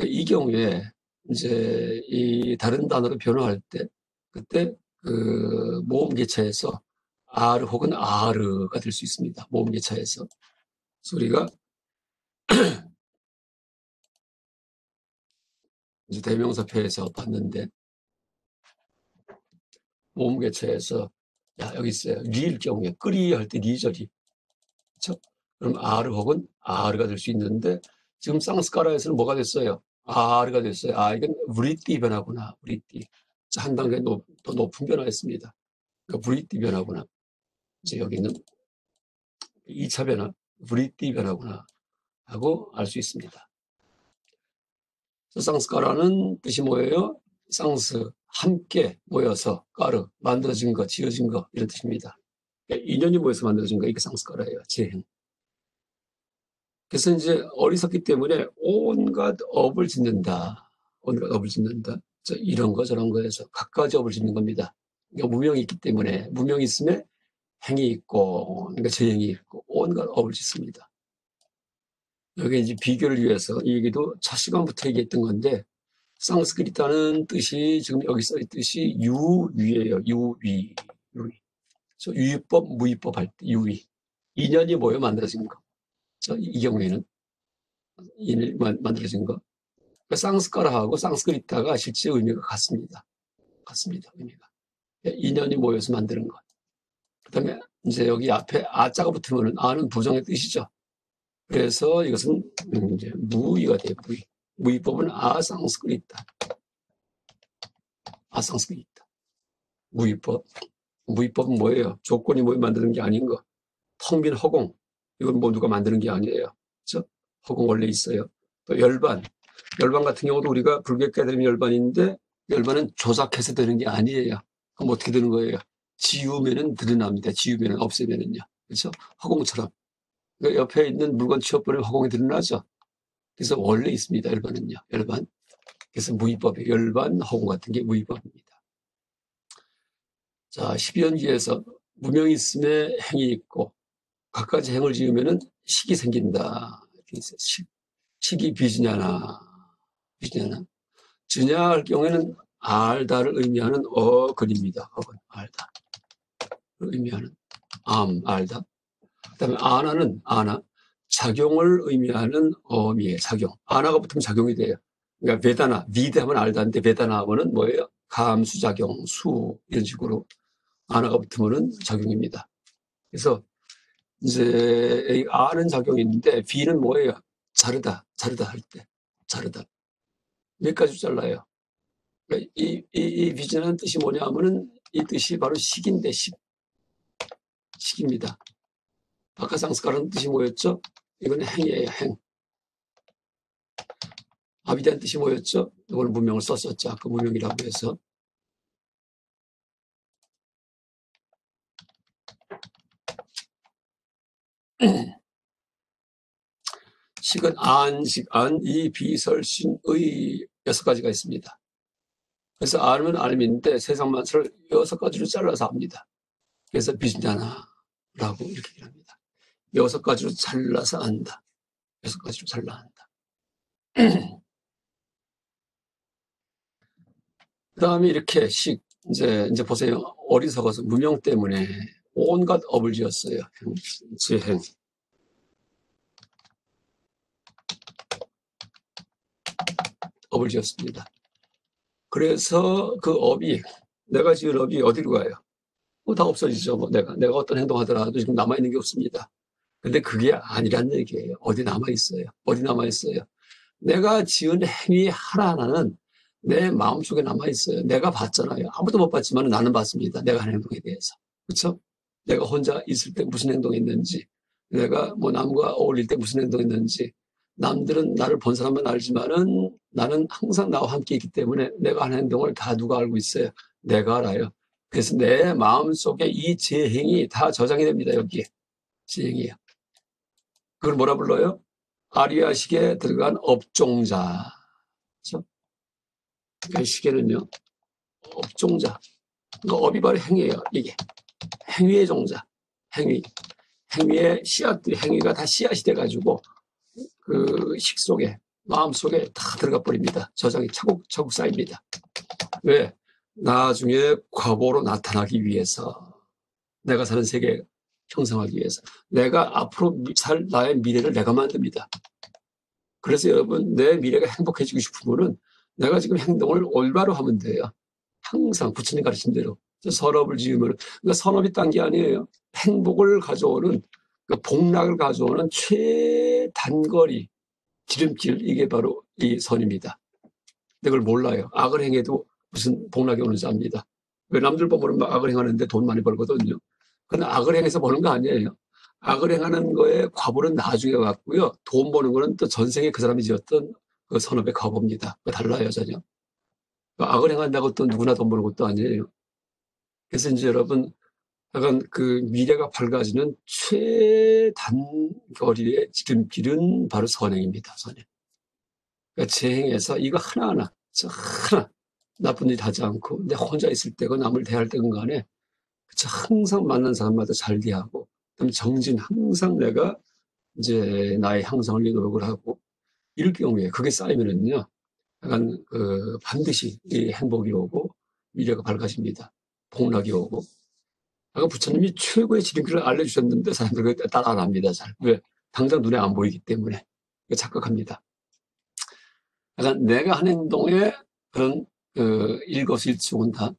이 경우에 이제 이 다른 단어로 변화할 때 그때 모음 개체에서 R 혹은 R가 될 수 있습니다. 모음 개체에서. 그래서 우리가 이제 대명사표에서 봤는데 모음 개체에서 여기 있어요. 리일 경우에 끓이 할 때 리죠, 리. 그렇죠? 그럼 R 혹은 R가 될 수 있는데 지금 쌍스카라에서는 뭐가 됐어요? R가 됐어요. 이건 브리띠 변화구나. 브리띠. 한 단계 더 높은 변화였습니다. 그러니까 브리띠 변화구나. 이제 여기는 2차 변화, 브리띠 변화구나 하고 알 수 있습니다. 쌍스카라는 뜻이 뭐예요? 쌍스, 함께 모여서, 까르, 만들어진 거, 지어진 거 이런 뜻입니다. 그러니까 인연이 모여서 만들어진 거 이게 쌍스카라예요. 재행. 그래서 이제 어리석기 때문에 온갖 업을 짓는다. 온갖 업을 짓는다. 이런 거 저런 거에서 갖가지 업을 짓는 겁니다. 그러니까 무명이 있기 때문에 무명이 있으면 행이 있고 그러니까 재행이 있고 온갖 업을 짓습니다. 여기 이제 비교를 위해서 이 얘기도 첫 시간부터 얘기했던 건데 상스크리트라는 뜻이 지금 여기 써 있듯이 유위예요. 유위. 유위법, 무위법 할 때 유위. 인연이 모여 만들어진 거. 이 경우에는 인연이 만들어진 거. 그러니까 상스카라하고 상스크리트가 실제 의미가 같습니다. 의미가. 인연이 모여서 만드는 것. 그 다음에 이제 여기 앞에 아자가 붙으면 아는 부정의 뜻이죠. 그래서 이것은 이제 무의가 돼요. 무의. 무의법은 아상스크리트. 무의법. 무의법은 뭐예요? 조건이 뭐 만드는 게 아닌 거. 텅 빈 허공. 이건 뭐 누가 만드는 게 아니에요. 그렇죠? 허공 원래 있어요. 또 열반. 열반 같은 경우도 우리가 불교 깨달음 열반인데 열반은 조작해서 되는 게 아니에요. 그럼 어떻게 되는 거예요? 지우면은 드러납니다. 지우면은 없애면은요. 그렇죠? 허공처럼. 그 옆에 있는 물건 치워버리면 허공이 드러나죠. 그래서 원래 있습니다. 열반은요. 열반. 그래서 무위법이에요. 열반, 허공 같은 게 무위법입니다. 자, 12연기에서 무명이 있음에 행이 있고 갖가지 행을 지으면은 식이 생긴다. 식이 비지냐나 비지냐나 주냐할 경우에는 알다를 의미하는 어근입니다. 어근 알다 의미하는 알다. 그다음에 아나는 아나 작용을 의미하는 어미의 작용. 아나가 붙으면 작용이 돼요. 그러니까 베다나 비대하면 알다인데 베다나 하면은 뭐예요? 감수작용 수 이런 식으로 아나가 붙으면은 작용입니다. 그래서 이제 아는 작용이 있는데 비는 뭐예요? 자르다 할 때 자르다 몇 가지 잘라요. 그러니까 이 비전하는 뜻이 뭐냐 하면은 이 뜻이 바로 식인데 식입니다. 바카상스카라는 뜻이 뭐였죠? 이건 행이에요. 행. 아비대한 뜻이 뭐였죠? 이걸 문명을 썼었죠. 아까 문명이라고 해서. 식은 안식, 안, 이, 비, 설, 신, 의 6가지가 있습니다. 그래서 알면 알민인데 세상 만사를 6가지로 잘라서 합니다. 그래서 비준자나라고 이렇게 얘기합니다. 6가지로 잘라서 안다. 6가지로 잘라 안다. 그 다음에 이렇게 이제 보세요. 어리석어서 무명 때문에 온갖 업을 지었어요. 지행. 업을 지었습니다. 그래서 그 업이, 내가 지은 업이 어디로 가요? 다 없어지죠. 뭐 내가 어떤 행동하더라도 지금 남아있는 게 없습니다. 근데 그게 아니란 얘기예요. 어디 남아있어요. 어디 남아있어요. 내가 지은 행위 하나하나는 내 마음속에 남아있어요. 내가 봤잖아요. 아무도 못 봤지만 나는 봤습니다. 내가 하는 행동에 대해서. 그렇죠? 내가 혼자 있을 때 무슨 행동했는지, 내가 뭐 남과 어울릴 때 무슨 행동했는지, 남들은 나를 본 사람만 알지만은 나는 항상 나와 함께 있기 때문에 내가 하는 행동을 다 누가 알고 있어요? 내가 알아요. 그래서 내 마음속에 이 재행이 다 저장이 됩니다. 여기에. 재행이에요. 그걸 뭐라 불러요? 아리아식에 들어간 업종자. 그렇죠? 이 시계는요, 업종자. 그러니까 업이 바로 행위예요. 이게 행위의 종자. 행위의 씨앗들이, 행위가 다 씨앗이 돼가지고 그 식 속에, 마음 속에 다 들어가 버립니다. 저장이 차곡차곡 쌓입니다. 왜? 나중에 과보로 나타나기 위해서, 내가 사는 세계 형성하기 위해서, 내가 앞으로 살 나의 미래를 내가 만듭니다. 그래서 여러분, 내 미래가 행복해지고 싶으면은 내가 지금 행동을 올바로 하면 돼요. 항상 부처님 가르친 대로. 선업을 지으면, 그러니까 선업이 딴 게 아니에요. 행복을 가져오는, 그러니까 복락을 가져오는 최단거리 지름길, 이게 바로 이 선입니다. 근데 그걸 몰라요. 악을 행해도 무슨 복락이 오는지 압니다. 왜 남들 보면 막 악을 행하는데 돈 많이 벌거든요. 그건 악을 행해서 버는 거 아니에요. 악을 행하는 거에 과보는 나중에 왔고요. 돈 버는 거는 또 전생에 그 사람이 지었던 그 선업의 과보입니다. 달라요, 전혀. 악을 행한다고 또 누구나 돈 버는 것도 아니에요. 그래서 이제 여러분, 약간 그 미래가 밝아지는 최단거리의 지름길은 바로 선행입니다, 선행. 그러니까 재행해서 이거 하나하나, 하나, 나쁜 일 하지 않고, 내 혼자 있을 때건 남을 대할 때건 간에, 항상 만난 사람마다 잘 대하고, 그다음에 정진, 항상 내가 이제 나의 향상을 위해 노력을 하고, 이럴 경우에 그게 쌓이면은요, 약간 반드시 이 행복이 오고, 미래가 밝아집니다. 복락이 오고. 아까 부처님이 최고의 지름길을 알려주셨는데 사람들이 따라 안 합니다. 잘. 왜? 당장 눈에 안 보이기 때문에. 착각합니다. 약간 내가 한 행동에 그런 일거수일투족은 다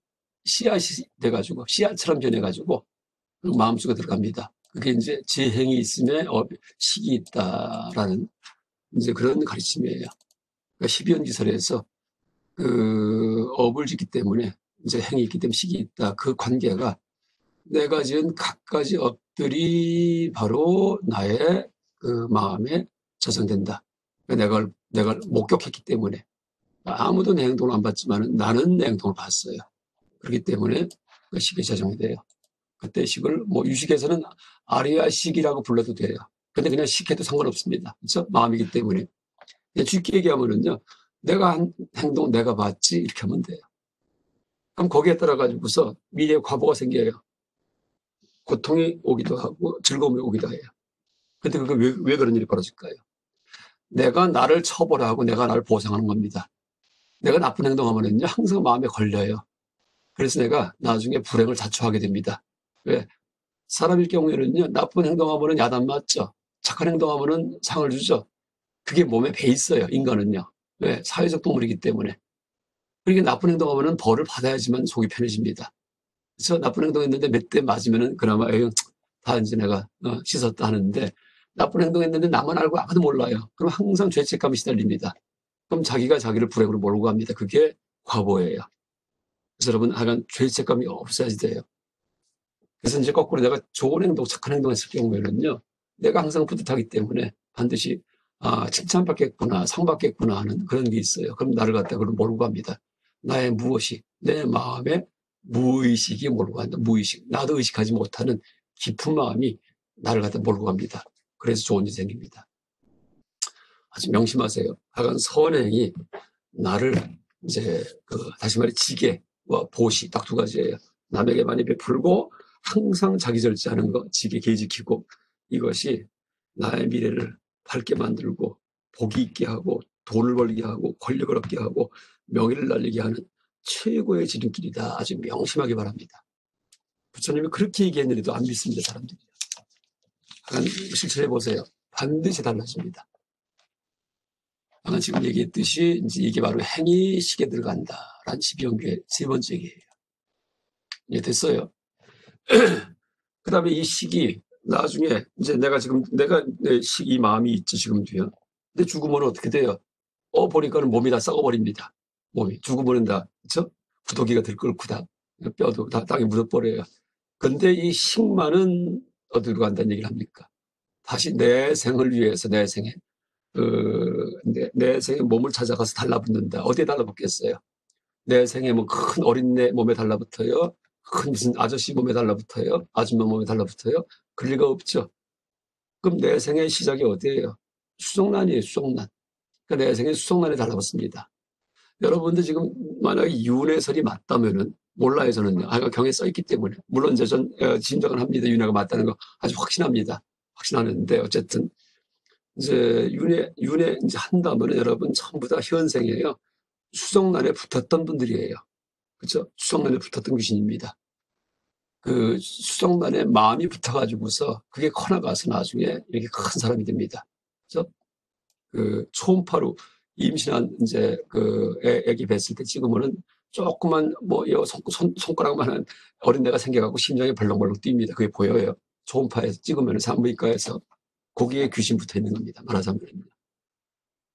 씨앗이 돼가지고 씨앗처럼 변해가지고 마음속에 들어갑니다. 그게 이제 재행이 있음에 식이 있다라는 이제 그런 가르침이에요. 그러니까 12연기설에서 그 업을 짓기 때문에 이제 행이 있기 때문에 식이 있다. 그 관계가 내가 지은 갖가지 업들이 바로 나의 그 마음에 저장된다. 내가 목격했기 때문에 아무도 내 행동을 안 봤지만 나는 내 행동을 봤어요. 그렇기 때문에 그 식이 제정이 돼요. 그때 식을 뭐 유식에서는 아리아식이라고 불러도 돼요. 근데 그냥 식해도 상관없습니다. 그렇죠? 마음이기 때문에. 그냥 쉽게 얘기하면은요, 내가 한 행동 내가 봤지 이렇게 하면 돼요. 그럼 거기에 따라 가지고서 미래의 과보가 생겨요. 고통이 오기도 하고 즐거움이 오기도 해요. 근데 그게 왜 그런 일이 벌어질까요? 내가 나를 처벌하고 내가 나를 보상하는 겁니다. 내가 나쁜 행동하면은요, 항상 마음에 걸려요. 그래서 내가 나중에 불행을 자초하게 됩니다. 왜? 사람일 경우에는요, 나쁜 행동하면은 야단 맞죠? 착한 행동하면은 상을 주죠? 그게 몸에 배 있어요, 인간은요. 왜? 사회적 동물이기 때문에. 그러니까 나쁜 행동하면은 벌을 받아야지만 속이 편해집니다. 그래서 나쁜 행동했는데 몇 대 맞으면은 그나마, 에휴, 다 이제 내가 씻었다 하는데, 나쁜 행동했는데 나만 알고 아무도 몰라요. 그럼 항상 죄책감이 시달립니다. 그럼 자기가 자기를 불행으로 몰고 갑니다. 그게 과보예요. 그래서 여러분, 하여간 죄책감이 없어야지 돼요. 그래서 이제 거꾸로 내가 좋은 행동, 착한 행동 했을 경우에는요, 내가 항상 뿌듯하기 때문에 반드시, 칭찬받겠구나, 상 받겠구나 하는 그런 게 있어요. 그럼 나를 갖다 그걸 몰고 갑니다. 나의 무엇이, 내 마음의 무의식이 몰고 간다. 무의식. 나도 의식하지 못하는 깊은 마음이 나를 갖다 몰고 갑니다. 그래서 좋은 일이 생깁니다. 아주 명심하세요. 하여간 선행이 나를 이제 다시 말해 지게와 보시 딱 두 가지예요. 남에게 많이 베풀고 항상 자기 절제하는 거, 지게 계지키고 이것이 나의 미래를 밝게 만들고 복이 있게 하고 돈을 벌게 하고 권력을 얻게 하고 명예를 날리게 하는 최고의 지름길이다. 아주 명심하기 바랍니다. 부처님이 그렇게 얘기했는데도 안 믿습니다, 사람들이. 실천해 보세요. 반드시 달라집니다. 아까 지금 얘기했듯이 이제 이게 바로 행위식에 들어간다라는 12연계의 세 번째 얘기예요. 이제 됐어요. 그 다음에 이 식이 나중에 이제 내가 내 이 마음이 있지 지금도요. 근데 죽으면 어떻게 돼요? 보니까는 몸이 다 썩어버립니다. 몸이 죽으면 다 그렇죠? 구더기가 들끓고 다 뼈도 다 땅에 묻어버려요. 근데 이 식만은 어디로 간다는 얘기를 합니까? 다시 내 생을 위해서 내 생에 내 생에 몸을 찾아가서 달라붙는다. 어디에 달라붙겠어요? 내 생에 뭐 큰 어린애 몸에 달라붙어요? 큰 무슨 아저씨 몸에 달라붙어요? 아줌마 몸에 달라붙어요? 그럴 리가 없죠. 그럼 내 생의 시작이 어디예요? 수정란이에요, 수정란. 그러니까 내 생에 수정란에 달라붙습니다. 여러분들 지금 만약에 윤회설이 맞다면은 몰라요, 저는요. 경에 써있기 때문에. 물론 이제 전 짐작은 합니다. 윤회가 맞다는 거 아주 확신합니다. 확신하는데 어쨌든 이제 윤회 이제 한다면은 여러분 전부 다 현생이에요. 수정란에 붙었던 분들이에요. 그렇죠? 수정란에 붙었던 귀신입니다. 그 수정란에 마음이 붙어가지고서 그게 커나가서 나중에 이렇게 큰 사람이 됩니다. 그렇죠? 그 초음파로 임신한 이제 애기 뵀을 때 찍으면은 조그만 손가락만한 어린애가 생겨갖고 심장이 벌렁벌렁 뜁니다. 그게 보여요. 초음파에서 찍으면 산부인과에서 거기에 귀신 붙어 있는 겁니다. 만화산물입니다.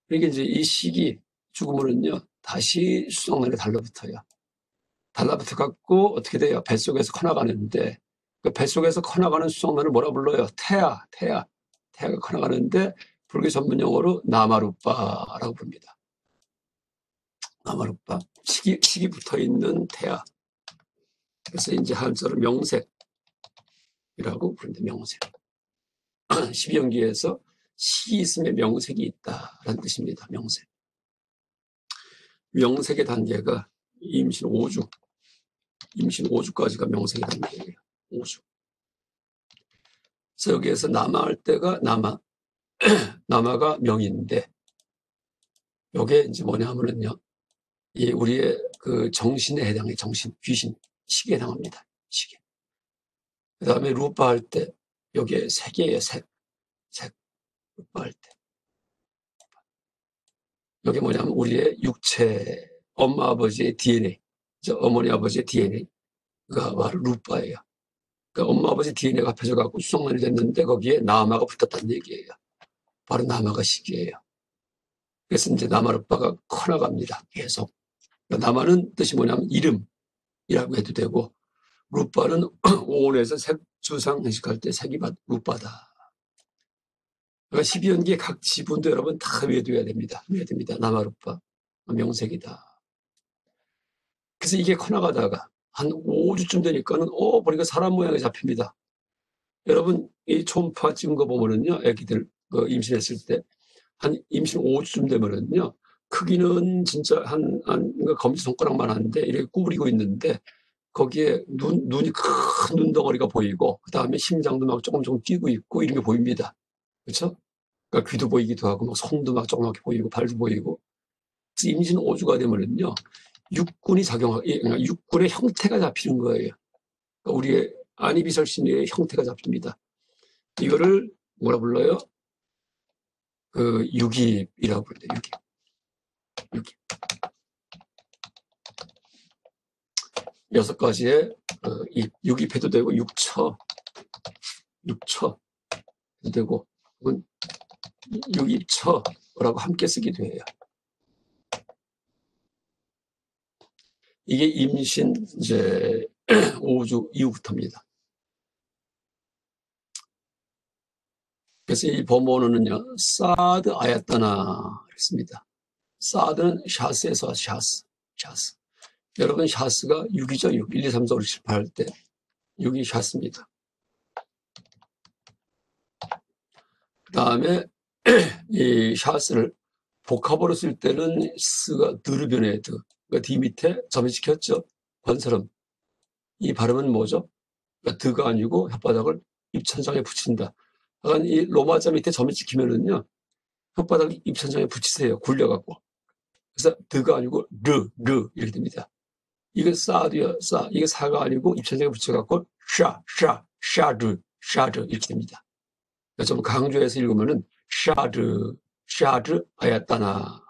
그러니까 이제 이 식이 죽으면은요 다시 수정란에 달라붙어요. 달라붙어 갖고 어떻게 돼요? 뱃속에서 커나가는데 그 뱃속에서 커나가는 수정란을 뭐라 불러요? 태아가 커나가는데 불교 전문 용어로 나마루빠라고 부릅니다. 나마루빠. 식이 붙어 있는 태아. 그래서 이제 한자로 명색이라고 부르는데 명색. 12연기에서 식이 있으면 명색이 있다라는 뜻입니다. 명색. 명색의 단계가 임신 5주. 임신 5주까지가 명색의 단계예요. 5주. 그래서 여기에서 남아할 때가 남아가 명인데, 요게 이제 뭐냐 하면은요, 이 우리의 그 정신에 해당해, 귀신, 식에 해당합니다. 식에. 그 다음에 루파 할 때, 요게 색이에요, 색. 루파 할 때. 요게 뭐냐면 우리의 육체, 엄마, 아버지의 DNA, 어머니, 아버지의 DNA가 바로 루파예요. 그러니까 엄마, 아버지 DNA가 합해져갖고 수정란이 됐는데 거기에 남아가 붙었다는 얘기예요. 바로 남아가 식이에요. 그래서 이제 남아루빠가 커나갑니다. 계속. 남아는 뜻이 뭐냐면 이름이라고 해도 되고, 루빠는 오온에서 색주상 회식할 때 색이 루빠다. 그러니까 12연기의 각 지분도 여러분 다 외워둬야 됩니다. 남아루빠. 명색이다. 그래서 이게 커나가다가 한 5주쯤 되니까는 보니까 사람 모양이 잡힙니다. 여러분 이 초음파 찍은 거 보면은요, 애기들 임신했을 때 한 임신 5주쯤 되면은요, 크기는 진짜 그러니까 검지손가락만 한데 이렇게 구부리고 있는데 거기에 눈이 큰 눈덩어리가 보이고 그 다음에 심장도 막 조금 뛰고 있고 이런 게 보입니다. 그렇죠? 그러니까 귀도 보이기도 하고 막 손도 막 조그맣게 보이고 발도 보이고. 임신 5주가 되면은요, 육군이 그러니까 육군의 형태가 잡히는 거예요. 그러니까 우리의 아니비설신의 형태가 잡힙니다. 이거를 뭐라 불러요? 유깁이라고 불러요. 유깁. 6가지의 유깁해도 되고 육처 해도 되고 혹은 유깁처라고 함께 쓰기도 해요. 이게 임신 이제 5주 이후부터입니다. 그래서 이 범어는요, 사드 아야따나 그랬습니다. 사드는 샤스에서 와서 샤스. 여러분 샤스가 6이죠. 6. 1, 2, 3, 4, 5, 6, 7, 8 할 때 6이 샤스입니다. 그 다음에 이 샤스를 복합으로 쓸 때는 스가 드르 변해요. 그러니까 D 밑에 점을 찍혔죠. 번스럼. 이 발음은 뭐죠? 그러니까 드가 아니고 혓바닥을 입천장에 붙인다. 약간 이 로마자 밑에 점이 찍히면은요, 혓바닥을 입천장에 붙이세요. 굴려갖고. 그래서 드가 아니고 르 이렇게 됩니다. 이게 사드야, 이게 사가 아니고 입천장에 붙여갖고 샤드 이렇게 됩니다. 좀 강조해서 읽으면은 샤드 아야따나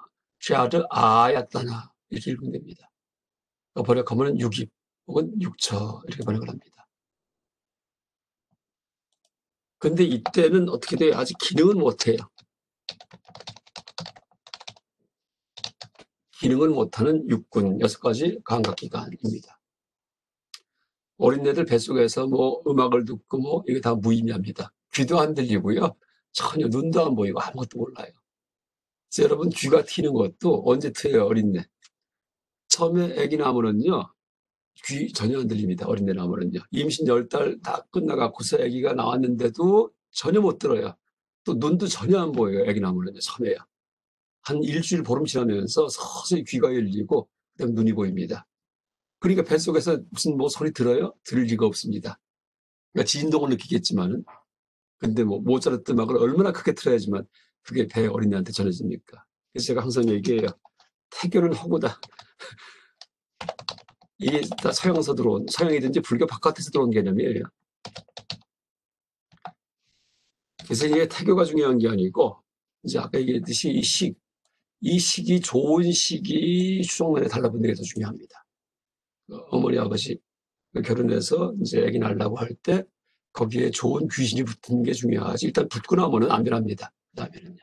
이렇게 읽으면 됩니다. 번역하면 유깁 혹은 육처 이렇게 번역을 합니다. 근데 이때는 어떻게 돼요? 아직 기능은 못해요. 기능을 못하는 육군 6가지 감각기관입니다. 어린애들 뱃속에서 뭐 음악을 듣고 뭐 이게 다 무의미합니다. 귀도 안 들리고요. 전혀 눈도 안 보이고 아무것도 몰라요. 그래서 여러분 귀가 트이는 것도 언제 트여요? 어린애. 처음에 아기 나무는요, 귀 전혀 안 들립니다. 어린애 나무는요. 임신 10달 다 끝나갖고서 아기가 나왔는데도 전혀 못 들어요. 또 눈도 전혀 안 보여요. 아기 나무는요. 처음에요. 한 일주일 보름 지나면서 서서히 귀가 열리고 그다음 눈이 보입니다. 그러니까 뱃속에서 무슨 뭐 소리 들어요? 들을 리가 없습니다. 그러니까 진동을 느끼겠지만은, 근데 뭐 모차르트 음악을 얼마나 크게 틀어야지만 그게 배 어린애한테 전해집니까? 그래서 제가 항상 얘기해요. 태교는 허구다. 이게 다 서양에서 들어온, 서양이든지 불교 바깥에서 들어온 개념이에요. 그래서 이게 태교가 중요한 게 아니고, 이제 아까 얘기했듯이 이 시기, 좋은 시기 수족관에 달라붙는 게 더 중요합니다. 어머니, 아버지 결혼해서 이제 아기 낳으려고 할 때 거기에 좋은 귀신이 붙는 게 중요하지. 일단 붙고 나면은 안 변합니다. 그 다음에는요.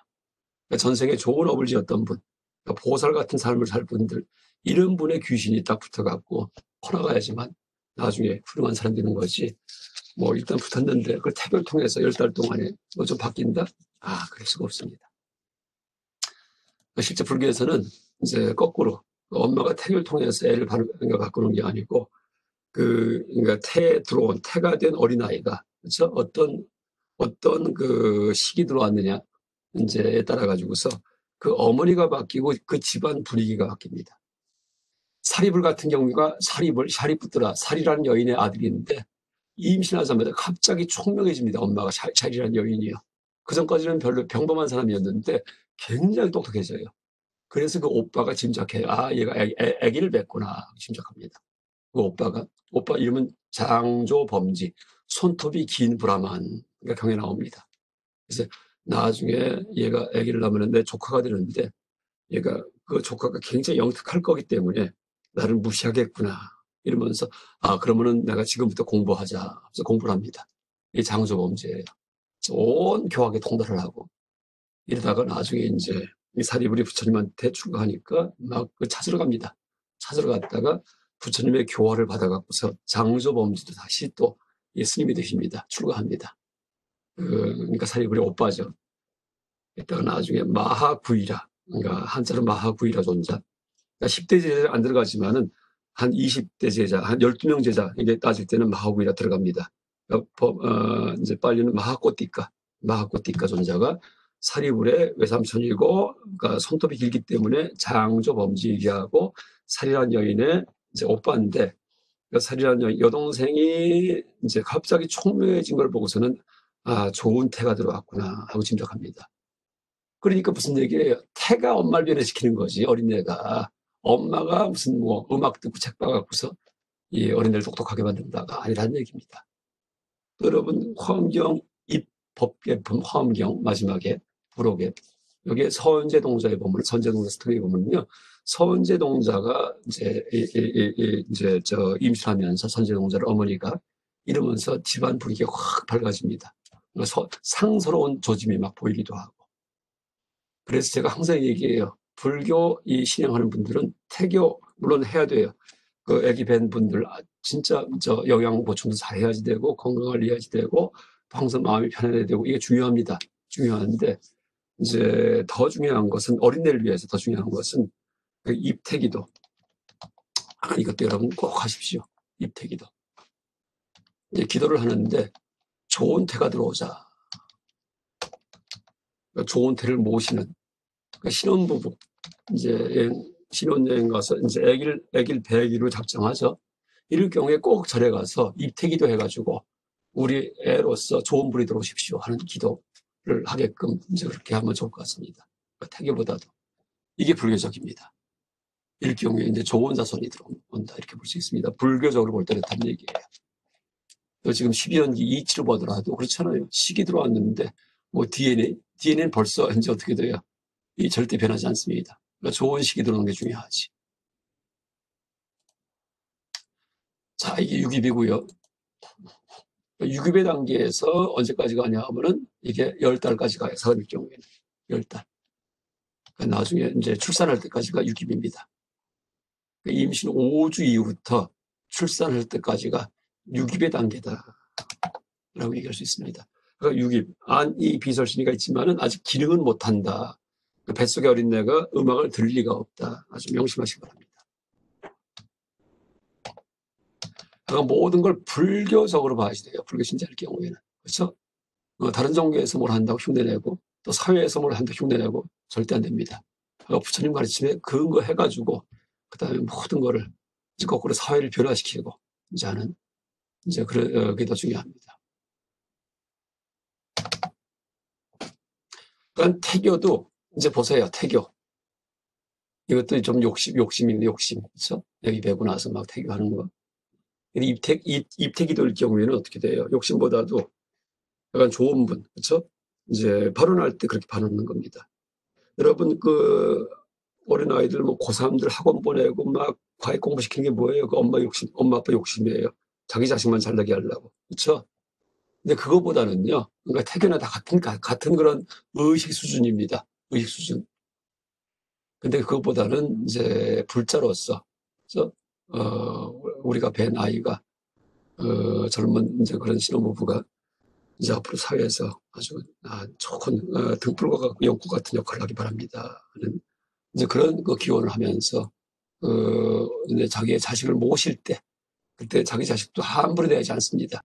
그러니까 전생에 좋은 업을 지었던 분, 그러니까 보살 같은 삶을 살 분들, 이런 분의 귀신이 딱 붙어갖고 커나가야지만 나중에 훌륭한 사람 되는 거지. 뭐 일단 붙었는데 그걸 태교를 통해서 10달 동안에 뭐 좀 바뀐다? 그럴 수가 없습니다. 실제 불교에서는 이제 거꾸로 엄마가 태교를 통해서 애를 바꾸는 게 아니고 그러니까 태가 된 어린아이가, 그렇죠? 어떤 그 시기 들어왔느냐, 이제에 따라 가지고서 그 어머니가 바뀌고 그 집안 분위기가 바뀝니다. 사리불 같은 경우가 샤리푸트라, 사리라는 여인의 아들인데 임신하자마자 갑자기 총명해집니다. 엄마가 샤리라는 여인이요. 그 전까지는 별로 평범한 사람이었는데 굉장히 똑똑해져요. 그래서 그 오빠가 짐작해요. 얘가 아기를 낳구나 짐작합니다. 그 오빠 이름은 장조범지, 손톱이 긴 브라만, 그러니까 경에 나옵니다. 그래서 나중에 얘가 아기를 낳으면 내 조카가 되는데 얘가 그 조카가 굉장히 영특할 거기 때문에 나를 무시하겠구나 이러면서 그러면은 내가 지금부터 공부하자. 그래서 공부를 합니다. 이 장조범지예요. 온 교학에 통달을 하고 이러다가 나중에 이제 이 사리부리 부처님한테 출가하니까 막 찾으러 갑니다. 찾으러 갔다가 부처님의 교화를 받아갖고서 장조범지도 다시 또 스님이 되십니다. 출가합니다. 그러니까 사리부리 오빠죠. 이따가 나중에 마하구이라, 그러니까 한자로 마하구이라 존자. 그러니까 10대 제자에 안 들어가지만은 한 20대 제자, 한 12명 제자, 이게 따질 때는 마하구이라 들어갑니다. 이제 빨리는 마하꼬띠까 존자가 사리불의 외삼촌이고, 그러니까 손톱이 길기 때문에 장조 범지기하고 살이란 여인의 이제 오빠인데, 그 살이란 여동생이 이제 갑자기 총명해진 걸 보고서는 아, 좋은 태가 들어왔구나 하고 짐작합니다. 그러니까 무슨 얘기예요? 태가 엄마를 변해시키는 거지, 어린애가. 엄마가 무슨 뭐 음악 듣고 책 봐갖고서 이 어린애를 똑똑하게 만든다가 아니라는 얘기입니다. 여러분, 화엄경 입법계품 화엄경 마지막에 부록에 여기에 서원제동자에 보면 선제동자 스토리에 보면요, 서원제동자가 이제 저 임신하면서 선제동자를 어머니가 이러면서 집안 분위기가 확 밝아집니다. 상서로운 조짐이 막 보이기도 하고. 그래서 제가 항상 얘기해요. 불교 이 신앙하는 분들은 태교 물론 해야 돼요. 그 아기 뵌 분들 진짜 저 영양 보충도 잘 해야지 되고 건강 관리해야지 되고 항상 마음이 편안해야 되고 이게 중요합니다. 중요한데 이제 더 중요한 것은 어린애를 위해서 더 중요한 것은 그 입태기도. 이것도 여러분 꼭 하십시오. 입태기도. 이제 기도를 하는데 좋은 태가 들어오자. 좋은 태를 모시는 신혼부부 이제 신혼여행 가서 이제 애길 배기로 작정하죠. 이럴 경우에 꼭 절에 가서 입태기도 해가지고 우리 애로서 좋은 불이 들어오십시오 하는 기도를 하게끔 이제 그렇게 하면 좋을 것 같습니다. 태교보다도 이게 불교적입니다. 이럴 경우에 이제 좋은 자손이 들어온다 이렇게 볼 수 있습니다. 불교적으로 볼 때는 다른 얘기예요. 지금 12년기 이치로 보더라도 그렇잖아요. 식이 들어왔는데 뭐 DNA는 벌써 이제 어떻게 돼요? 이 절대 변하지 않습니다. 그러니까 좋은 식이 들어오는 게 중요하지. 자, 이게 유깁이고요. 유깁의 단계에서 언제까지 가냐 하면은 이게 10달까지 가요. 사람일 경우에는 10달. 그러니까 나중에 이제 출산할 때까지가 유깁입니다. 임신 5주 이후부터 출산할 때까지가 유깁의 단계다 라고 얘기할 수 있습니다. 그러니까 유깁, 안이 비설신이가 있지만은 아직 기능은 못한다. 뱃속의 어린애가 음악을 들을 리가 없다. 아주 명심하시기 바랍니다. 그러니까 모든 걸 불교적으로 봐야지 돼요. 불교 신자일 경우에는. 그렇죠? 다른 종교에서 뭘 한다고 흉내내고 또 사회에서 뭘 한다고 흉내내고 절대 안 됩니다. 부처님 가르침에 근거해가지고 그 다음에 모든 거를 이제 거꾸로 사회를 변화시키고 이제 하는 이제 그게 더 중요합니다. 그러니까 태교도 이제 보세요. 태교. 이것도 좀 욕심인데 욕심. 그렇죠? 여기 배고 나서 막 태교하는 거. 입태기도일 경우에는 어떻게 돼요? 욕심보다도 약간 좋은 분. 그렇죠? 이제 발언할 때 그렇게 발언하는 겁니다. 여러분 어린 아이들 뭐 고3들 학원 보내고 막 과외 공부시키는 게 뭐예요? 그 엄마 아빠 욕심이에요. 자기 자식만 잘나게 하려고. 그렇죠? 근데 그거보다는요. 그러니까 태교나 다 같은 그런 의식 수준입니다. 의식 수준. 근데 그것보다는 이제 불자로서, 그래서 우리가 뵌 아이가 젊은 이제 그런 신혼부부가 이제 앞으로 사회에서 아주 좋은 등불과 같고 연꽃 같은 역할을 하기 바랍니다 하는 이제 그런 기원을 하면서 이제 자기의 자식을 모실 때 그때 자기 자식도 함부로 대하지 않습니다.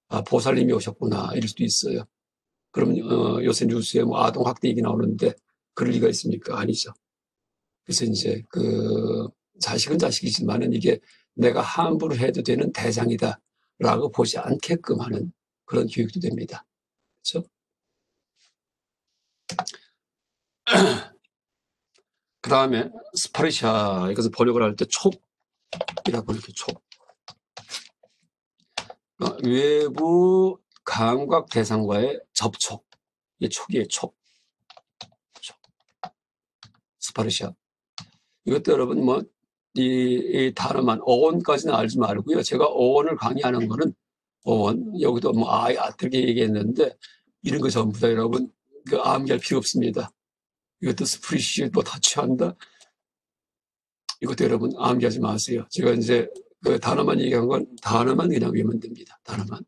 아, 보살님이 오셨구나 이럴 수도 있어요. 그럼 요새 뉴스에 뭐 아동 학대 얘기 나오는데 그럴 리가 있습니까? 아니죠. 그래서 이제 자식은 자식이지만은 이게 내가 함부로 해도 되는 대상이다라고 보지 않게끔 하는 그런 교육도 됩니다. 그렇죠? 그 다음에 스파르샤, 이것을 번역을 할 때 촉이라고 이렇게 촉. 외부 감각 대상과의 접촉. 이게 촉이에요, 촉. 스파르샤. 이것도 여러분 이 단어만 어원까지는 알지 말고요. 제가 어원을 강의하는 거는 어원, 여기도 되게 얘기했는데 이런 거 전부 다 여러분 암기할 필요 없습니다. 이것도 스프리시 다 취한다. 이것도 여러분 암기하지 마세요. 제가 이제 그 단어만 얘기한 건 단어만 그냥 외우면 됩니다. 단어만.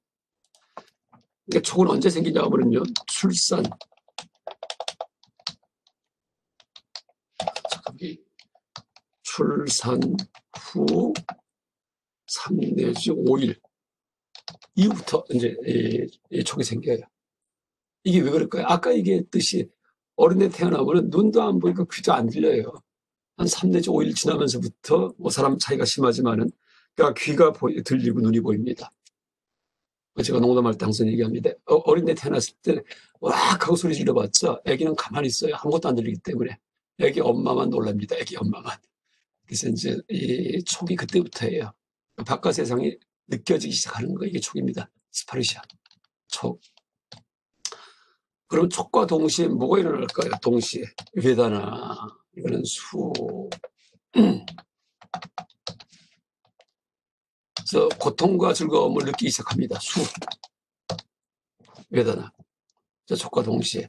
그러니까 촉은 언제 생기냐 하면요. 출산. 출산 후 3 내지 5일 이후부터 이제 이 촉이 생겨요. 이게 왜 그럴까요? 아까 얘기했듯이 어린애 태어나면 눈도 안 보이고 귀도 안 들려요. 한 3 내지 5일 지나면서부터 뭐 사람 차이가 심하지만은 그러니까 귀가 들리고 눈이 보입니다. 제가 농담할 때 항상 얘기합니다. 어린애 태어났을 때 와 하고 소리 질러봤자 아기는 가만히 있어요. 아무것도 안 들리기 때문에. 아기 엄마만 놀랍니다. 아기 엄마만. 그래서 이제 이 촉이 그때부터예요. 바깥 세상이 느껴지기 시작하는 거 이게 촉입니다. 스파르샤. 촉. 그럼 촉과 동시에 뭐가 일어날까요? 동시에 베다나 이거는 수. 그래서 고통과 즐거움을 느끼기 시작합니다. 수. 베다나. 촉과 동시에.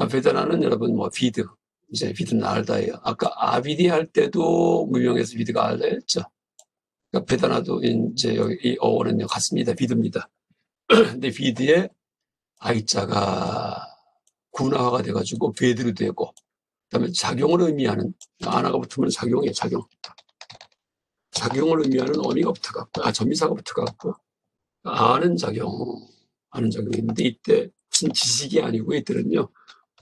베다나는 여러분 뭐 비드. 이제 비드는 알다예요. 아까 아비디 할 때도 무명에서 비드가 알다였죠. 그러니까 베다나도 이제 여기 이 어원은요 같습니다. 비드입니다. 근데 비드에 아이자가 군화가 돼가지고 베드로 되고, 그다음에 작용을 의미하는 아나가 붙으면 작용이에요. 작용. 작용을 의미하는 어미가 붙어갖고, 전미사가 붙어갖고 아는 작용인데 이때 무슨 지식이 아니고 이때는요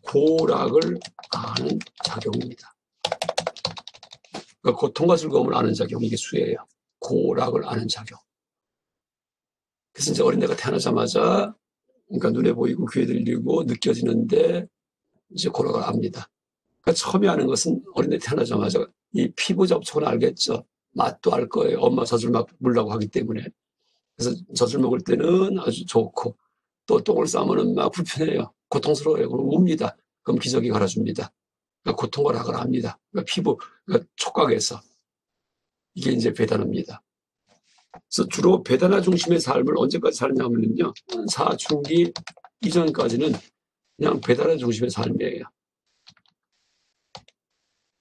고락을 아는 작용입니다. 그러니까 고통과 즐거움을 아는 작용, 이게 수예요. 고락을 아는 작용. 그래서 이제 어린애가 태어나자마자 그러니까 눈에 보이고 귀에 들리고 느껴지는데 이제 고락을 압니다. 그러니까 처음에 하는 것은 어린애 태어나자마자 이 피부 접촉은 알겠죠. 맛도 알 거예요. 엄마 젖을 막 물라고 하기 때문에. 그래서 젖을 먹을 때는 아주 좋고 또 똥을 싸면은 막 불편해요. 고통스러워요. 그럼 웁니다. 그럼 기저귀 갈아줍니다. 그러니까 고통을 하거나 합니다. 그러니까 피부, 그러니까 촉각에서. 이게 이제 베다나입니다. 그래서 주로 베다나 중심의 삶을 언제까지 살냐면요. 사춘기 이전까지는 그냥 베다나 중심의 삶이에요.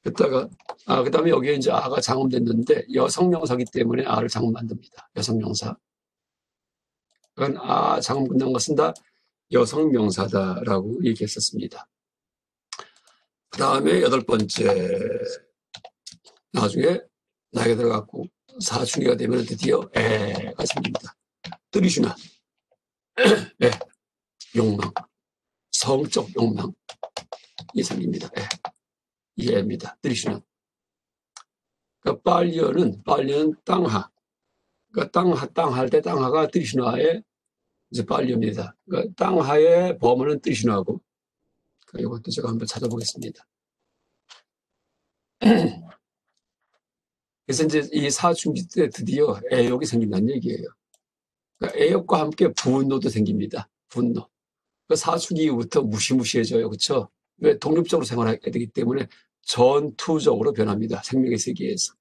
그랬다가, 그 다음에 여기에 이제 아가 장음됐는데 여성명사기 때문에 아를 장음 만듭니다. 여성명사. 그러니까 장음 끝난 것은 다 여성명사다라고 얘기했었습니다. 그 다음에 8번째, 나중에 나이가 들어갔고 사춘기가 되면 드디어 애가 생깁니다. 뜨리슈나, 애, 욕망, 성적 욕망이 생깁니다. 이 애입니다. 뜨리슈나. 그러니까 빨리어는 땅하. 그러니까 땅할 때 땅하가 뜨리슈나의 이제 빨리어입니다. 그러니까 땅하의 범어는 뜨리슈나고, 이것도 제가 한번 찾아보겠습니다. 그래서 이제 이 사춘기 때 드디어 애욕이 생긴다는 얘기예요. 그러니까 애욕과 함께 분노도 생깁니다. 분노. 그 사춘기 이후부터 무시무시해져요. 그렇죠? 왜? 독립적으로 생활하게 되기 때문에 전투적으로 변합니다. 생명의 세계에서.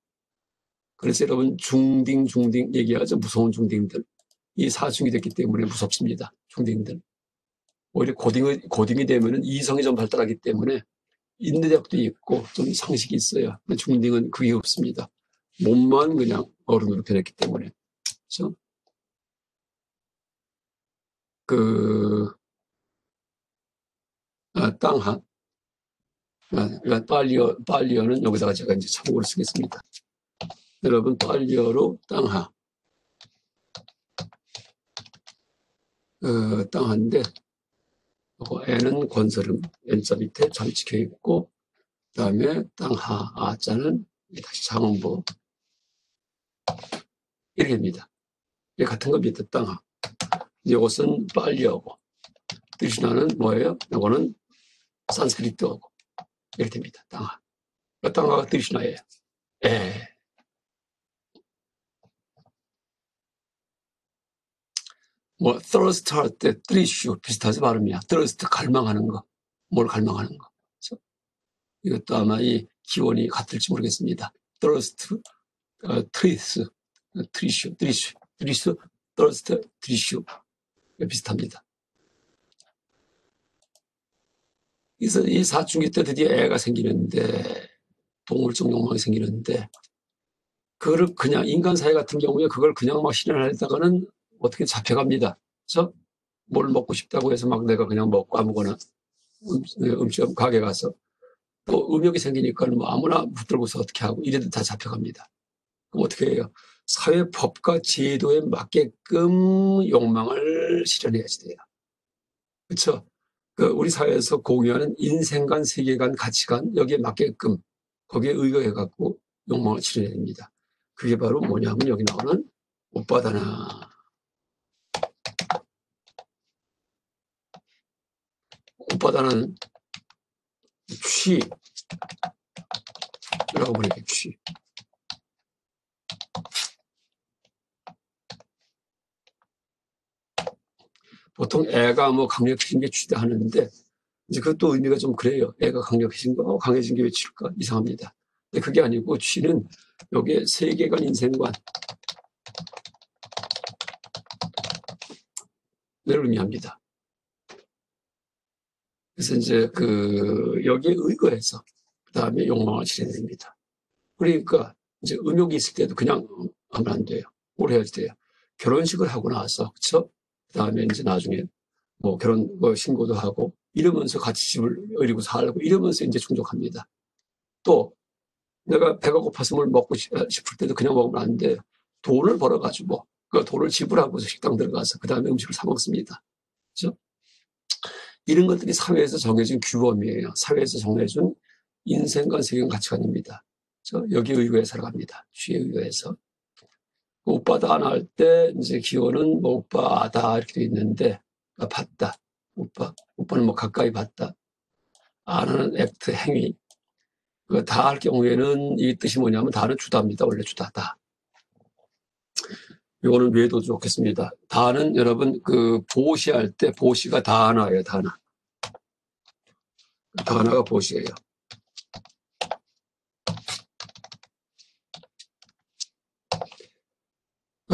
그래서 여러분 중딩 얘기하죠. 무서운 중딩들. 이 사춘기 됐기 때문에 무섭습니다. 중딩들. 오히려 고딩이 되면은 이성이 좀 발달하기 때문에 인내력도 있고 좀 상식이 있어요. 중딩은 그게 없습니다. 몸만 그냥 어른으로 변했기 때문에. 그렇죠? 땅하. 그러니까 빨리어는 여기다가 제가 이제 참고를 쓰겠습니다. 여러분, 빨리어로 땅하. 땅하인데, 애는 권설음, N자 밑에 잘 찍혀 있고, 그 다음에 땅하, 아자는 다시 장음보. 이렇게 됩니다. 이게 같은 겁니다. 땅하. 이것은 빨리어고, 뜨리슈나는 뭐예요? 이거는 산스크리트어고. 이렇게 됩니다. 땅하. 땅하가 뜨리슈나예요. 뭐 thirst 할 때 thirst 비슷하지 발음이야. thirst 갈망하는 거. 뭘 갈망하는 거. 그렇죠? 이것도 아마 이 기원이 같을지 모르겠습니다. thirst, thirst, thirst, 비슷합니다. 그래서 이 사춘기 때 드디어 애가 생기는데, 동물적 욕망이 생기는데, 그걸 그냥 인간 사회 같은 경우에 그걸 그냥 막 실현하려다가는 어떻게 잡혀갑니다. 그래서 뭘 먹고 싶다고 해서 막 내가 그냥 먹고 아무거나 음식 가게 가서 또 음욕이 생기니까 뭐 아무나 붙들고서 어떻게 하고 이래도 다 잡혀갑니다. 그럼 어떻게 해요? 사회 법과 제도에 맞게끔 욕망을 실현해야지 돼요. 그렇죠? 우리 사회에서 공유하는 인생관, 세계관, 가치관 여기에 맞게끔 거기에 의거해갖고 욕망을 실현해야 됩니다. 그게 바로 뭐냐면 여기 나오는 오빠다나. 오빠다는 취라고 보내요. 취. 보통 애가 뭐 강력해진 게 취다 하는데 이제 그것도 의미가 좀 그래요. 애가 강력해진 거, 강해진 게 왜 취일까? 이상합니다. 근데 그게 아니고 취는 여기에 세계관, 인생관을 의미합니다. 그래서 이제 여기에 의거해서 그 다음에 욕망을 실현됩니다. 그러니까 이제 음욕이 있을 때도 그냥 하면 안 돼요. 뭘 해야 돼요? 결혼식을 하고 나서, 그쵸? 그 다음에 이제 나중에 뭐 결혼 신고도 하고 이러면서 같이 집을 의리고 살고 이러면서 이제 충족합니다. 또 내가 배가 고파서 뭘 먹고 싶을 때도 그냥 먹으면 안 돼요. 돈을 벌어가지고 그 돈을 지불하고서 식당 들어가서 그 다음에 음식을 사 먹습니다. 그렇죠? 이런 것들이 사회에서 정해진 규범이에요. 사회에서 정해준 인생관, 세계관, 가치관입니다. 여기에 의거해 살아갑니다. 취에 의거해서. 오빠다 하나 할 때 이제 기호는 뭐 오빠다 이렇게 돼 있는데 봤다. 오빠는 뭐 가까이 봤다. 아는 액트, 행위. 다 할 경우에는 이 뜻이 뭐냐면 다는 주다입니다. 원래 주다다. 이거는 외워도 좋겠습니다. 다는 여러분 보시할 때 보시가 다하나예요. 다하나. 다하나가 보시예요.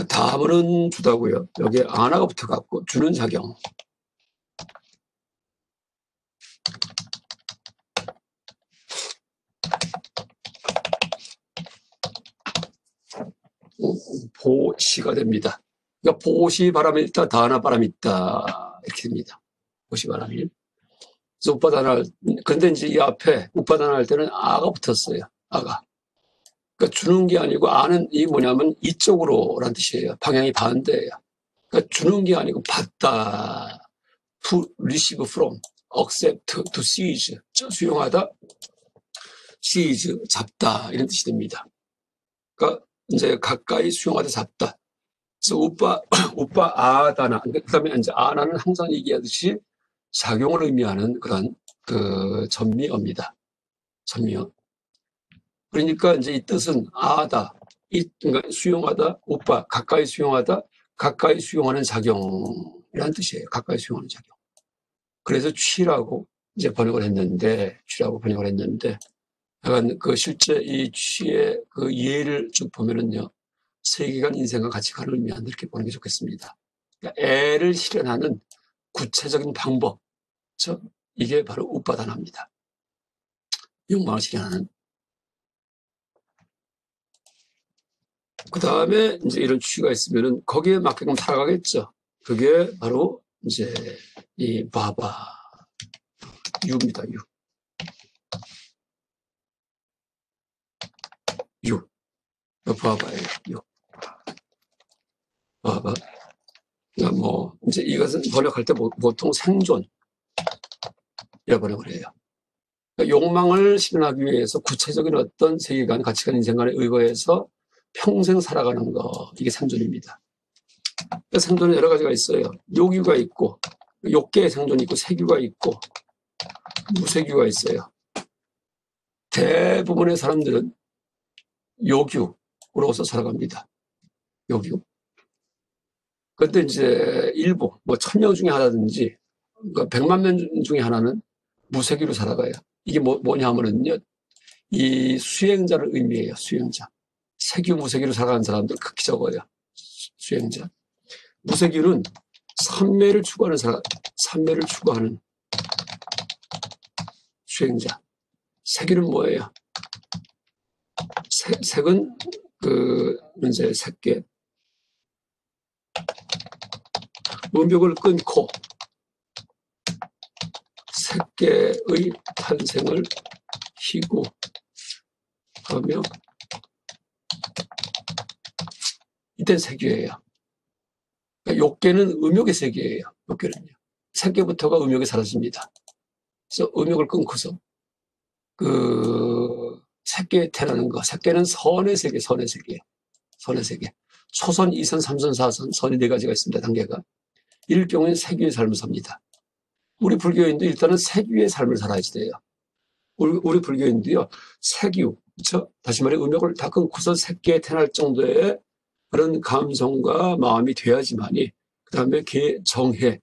다음은 주다고요. 여기에 아나가 붙어갖고 주는 작용. 보시가 됩니다. 그러니까 보시 바람이 있다, 다하나 바람이 있다 이렇게 됩니다. 보시 바람이. 그래서 우빠다나 근데 이제 이 앞에 우빠다나 할 때는 아가 붙었어요. 아가. 그러니까 주는 게 아니고 아는 이 뭐냐면 이쪽으로라는 뜻이에요. 방향이 반대예요. 그러니까 주는 게 아니고 받다. To receive from, accept, to seize. 수용하다, seize, 잡다 이런 뜻이 됩니다. 그러니까 이제 가까이 수용하다 잡다. 그래서 오빠 아다나. 그다음에 이제 아나는 항상 얘기하듯이 작용을 의미하는 그런 전미어입니다. 전미어. 그러니까 이제 이 뜻은 아다, 그러니까 수용하다, 오빠 가까이 수용하다, 가까이 수용하는 작용이라는 뜻이에요. 가까이 수용하는 작용. 그래서 취라고 이제 번역을 했는데, 약간 실제 이 취의 예를 쭉 보면은요, 세계관, 인생과 가치관을 의미한다 이렇게 보는 게 좋겠습니다. 그러니까 애를 실현하는 구체적인 방법, 이게 바로 우빠다나입니다. 욕망을 실현하는. 그 다음에 이제 이런 취가 있으면은 거기에 맞게끔 살아가겠죠. 그게 바로 이제 이 바바 유입니다. 유. 바바예요. 유. 바바. 그러니까 뭐 이제 이것은 번역할 때 보통 생존 이라 번역을 해요. 그러니까 욕망을 실현하기 위해서 구체적인 어떤 세계관, 가치관, 인생관에 의거해서 평생 살아가는 거, 이게 생존입니다. 그러니까 생존은 여러 가지가 있어요. 요규가 있고, 욕계의 생존이 있고, 세규가 있고, 무세규가 있어요. 대부분의 사람들은 요규로서 살아갑니다. 요규. 그런데 이제 일부, 뭐 1000명 중에 하나든지, 그러니까 100만 명 중에 하나는 무세규로 살아가요. 이게 뭐냐 하면은요, 이 수행자를 의미해요. 수행자. 세규, 무세규로 살아가는 사람들 극히 적어요. 수행자. 무세규는 삼매를 추구하는 사람, 삼매를 추구하는 수행자. 세규는 뭐예요? 색은 이제 색계. 음욕을 끊고 색계의 탄생을 희고 하며 이때는 세귀예요. 그러니까 욕계는 음욕의 세계예요. 욕계는요. 세계부터가 음욕이 사라집니다. 그래서 음욕을 끊고서 그 색계에 태어나는 거. 색계는 선의 세계, 선의 세계예요. 선의 세계. 초선, 2선, 3선, 4선, 선이 4가지가 있습니다. 단계가. 이럴 경우에는 세규의 삶을 삽니다. 우리 불교인도 일단은 세규의 삶을 살아야지 돼요. 우리 불교인도요, 세규, 그렇죠? 다시 말해 음욕을 다 끊고서 색계에 태어날 정도의 그런 감성과 마음이 돼야지만이 그 다음에 정해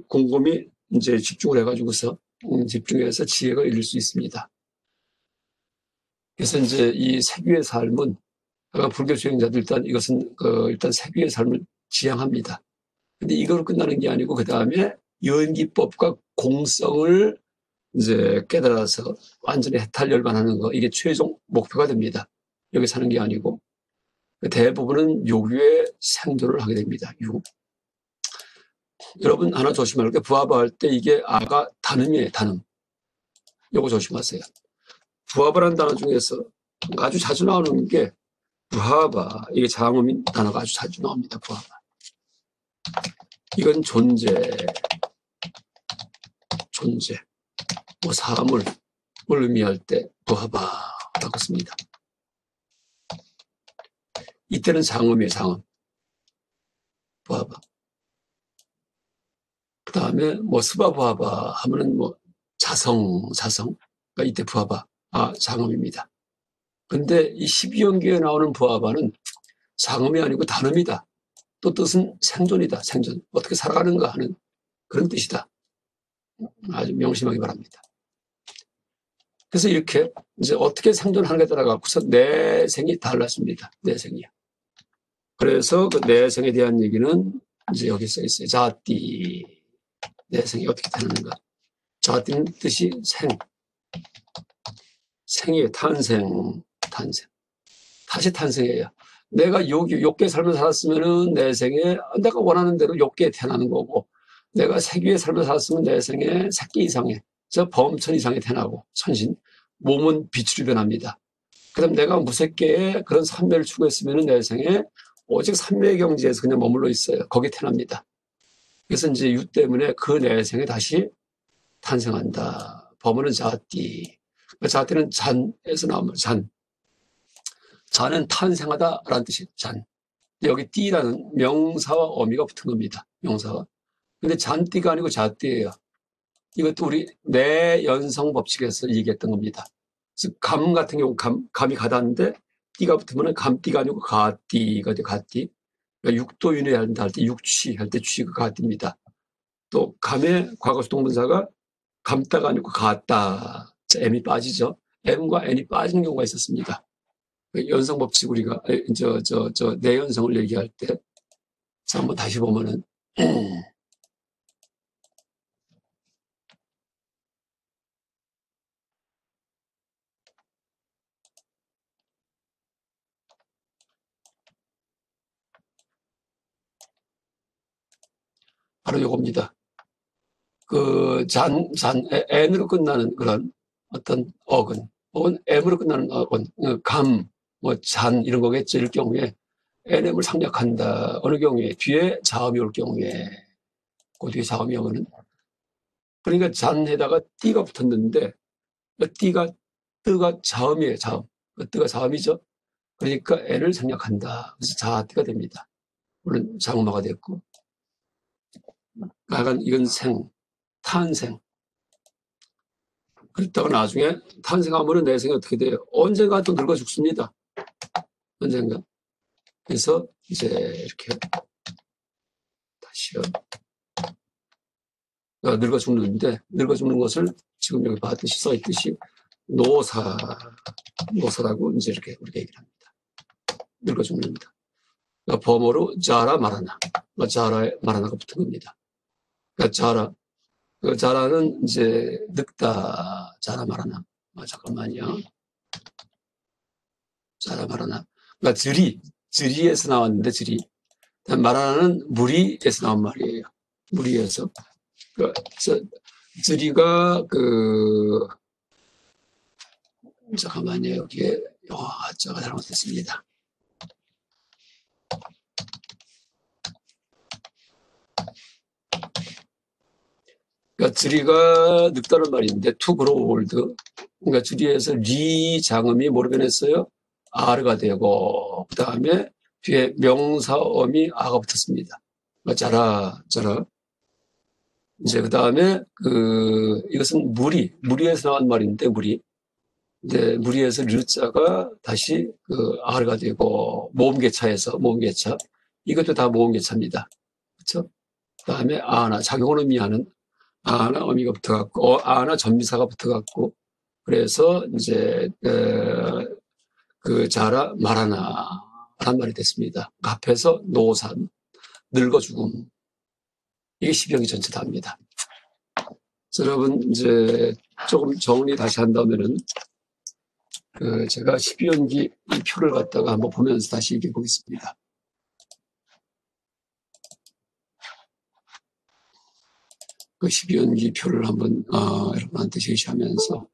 곰곰이 이제 집중을 해가지고서 집중해서 지혜가 이룰 수 있습니다. 그래서 이제 이 세규의 삶은 불교 수행자들 일단 이것은 일단 세규의 삶을 지향합니다. 근데 이걸로 끝나는 게 아니고 그 다음에 연기법과 공성을 이제 깨달아서 완전히 해탈열반하는 거, 이게 최종 목표가 됩니다. 여기 사는 게 아니고 대부분은 요류의 생존을 하게 됩니다. 여러분 하나 조심할 게 부하바 할 때 이게 아가 단음이에요. 단음. 요거 조심하세요. 부하바라는 단어 중에서 아주 자주 나오는 게 부하바, 이게 장음인 단어가 아주 자주 나옵니다. 부하바. 이건 존재, 뭐 사물을 의미할 때 부하바라고 씁니다. 이때는 장음이에요. 장음. 부하바. 그 다음에 뭐 스바부하바 하면은 뭐 자성. 그러니까 이때 부하바, 장음입니다. 근데 이 12연기에 나오는 부하바는 장음이 아니고 단음이다. 또 뜻은 생존이다. 생존. 어떻게 살아가는가 하는 그런 뜻이다. 아주 명심하기 바랍니다. 그래서 이렇게 이제 어떻게 생존하는가에 따라 갖고서 내생이 달랐습니다. 내생이요. 그래서 그 내생에 대한 얘기는 이제 여기 써 있어요. 자띠. 내생이 어떻게 되는가. 자띠는 뜻이 생이에요. 탄생. 다시 탄생해요. 내가 욕계 삶을 살았으면은 내 생에 내가 원하는 대로 욕계에 태어나는 거고, 내가 세귀의 삶을 살았으면 내 생에 새끼 이상의, 저 범천 이상에 태어나고, 천신, 몸은 빛으로 변합니다. 그 다음 내가 무색계에 그런 삼매를 추구했으면은 내 생에 오직 삼매의 경지에서 그냥 머물러 있어요. 거기에 태어납니다. 그래서 이제 유 때문에 그 내생에 다시 탄생한다. 범어는 자띠. 자띠는 잔에서 나오면 잔은 탄생하다라는 뜻이에요. 잔. 여기 띠라는 명사와 어미가 붙은 겁니다. 명사와. 근데 잔띠가 아니고 자띠예요. 이것도 우리 내연성 법칙에서 얘기했던 겁니다. 그래서 감 같은 경우 감이 가다인데 띠가 붙으면 감띠가 아니고 가띠가 돼. 가띠. 그러니까 육도윤회 한다 할 때 육취 할 때 취가 가띠입니다. 또 감의 과거수 동분사가 감다가 아니고 가따. M이 빠지죠. M과 N이 빠지는 경우가 있었습니다. 연성 법칙 우리가 내연성을 얘기할 때 한번 다시 보면은 바로 요겁니다. N으로 끝나는 그런 어떤 어근, 혹은 M으로 끝나는 어근, 이런 거겠죠. 이럴 경우에 NM을 상략한다. 어느 경우에 뒤에 자음이 올 경우에 그 뒤에 자음이 오면은, 그러니까 잔에다가 띠가 붙었는데 뜨가 자음이에요. 자음. 뜨가 자음이죠. 그러니까 N을 생략한다. 그래서 자띠가 됩니다. 물론 장음화가 됐고, 약간 이건 탄생. 그랬다가 나중에 탄생하면 내생이 어떻게 돼요? 언젠가 또 늙어 죽습니다. 언젠가. 그래서 이제 이렇게 다시요. 늙어 죽는데, 늙어 죽는 것을 지금 여기 봤듯이 써있듯이 노사라고 이제 이렇게 우리가 얘기를 합니다. 늙어 죽는다. 그러니까 범어로 자라 마라나. 자라에 마라나가 붙은 겁니다. 그러니까 자라는 이제 늙다. 자라 마라나. 잠깐만요. 자라 마라나. 그러니까 즈리에서 나왔는데 마라나는 무리에서 나온 말이에요. 무리에서. 그래서 즈리가 잠깐만요. 여기에 자가 잘못됐습니다. 그러니까 주리가 늙다는 말인데 to grow old. 그러니까 주리에서 리 장음이 뭐로 변했어요? 아르가 되고 그 다음에 뒤에 명사음이 아가 붙었습니다. 자라. 이제 그 다음에 이것은 무리에서 나온 말인데 근데 무리에서 르자가 다시 아르가 되고 모음계차에서 모음계차. 이것도 다 모음계차입니다. 그렇죠? 그 다음에 아나 작용을 의미하는 아나 어미가 붙어갖고 아나 전미사가 붙어갖고 그래서 이제 자라 말하나 라는 말이 됐습니다. 앞에서 노산 늙어 죽음 이게 12연기 전체 다입니다. 여러분 이제 조금 정리 다시 한다면은 제가 12연기 이 표를 갖다가 한번 보면서 다시 얘기해 보겠습니다. 그 12연기 표를 한번 여러분한테 제시하면서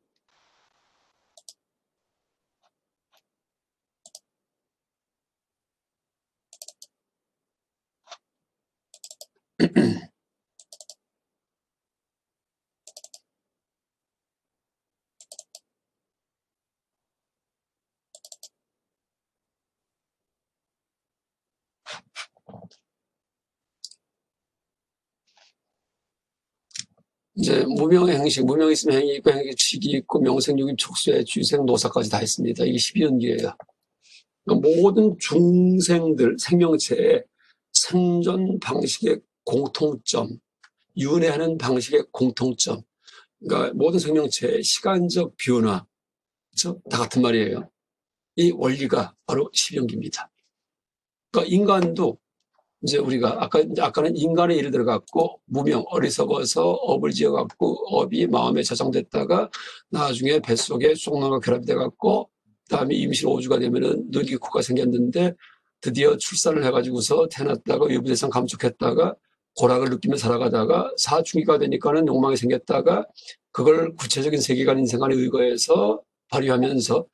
이제 무명행식, 무명 있으면 행이 있고 행식이 있고 명생육입 촉수에 주생 노사까지 다 있습니다. 이게 12연기예요. 모든 중생들 생명체의 생존 방식의 공통점, 윤회하는 방식의 공통점, 그러니까 모든 생명체의 시간적 변화, 그렇죠? 다 같은 말이에요. 이 원리가 바로 12연기입니다. 그러니까 인간도 이제 우리가 아까는 인간의 예를 들어갖고 무명 어리석어서 업을 지어갖고 업이 마음에 저장됐다가 나중에 뱃속에 쑥나가 결합이 돼갖고 그다음에 임신 5주가 되면은 늙이코가 생겼는데 드디어 출산을 해가지고서 태어났다가 외부대상 감축했다가 고락을 느끼며 살아가다가 사춘기가 되니까는 욕망이 생겼다가 그걸 구체적인 세계관 인생관에 의거해서 발휘하면서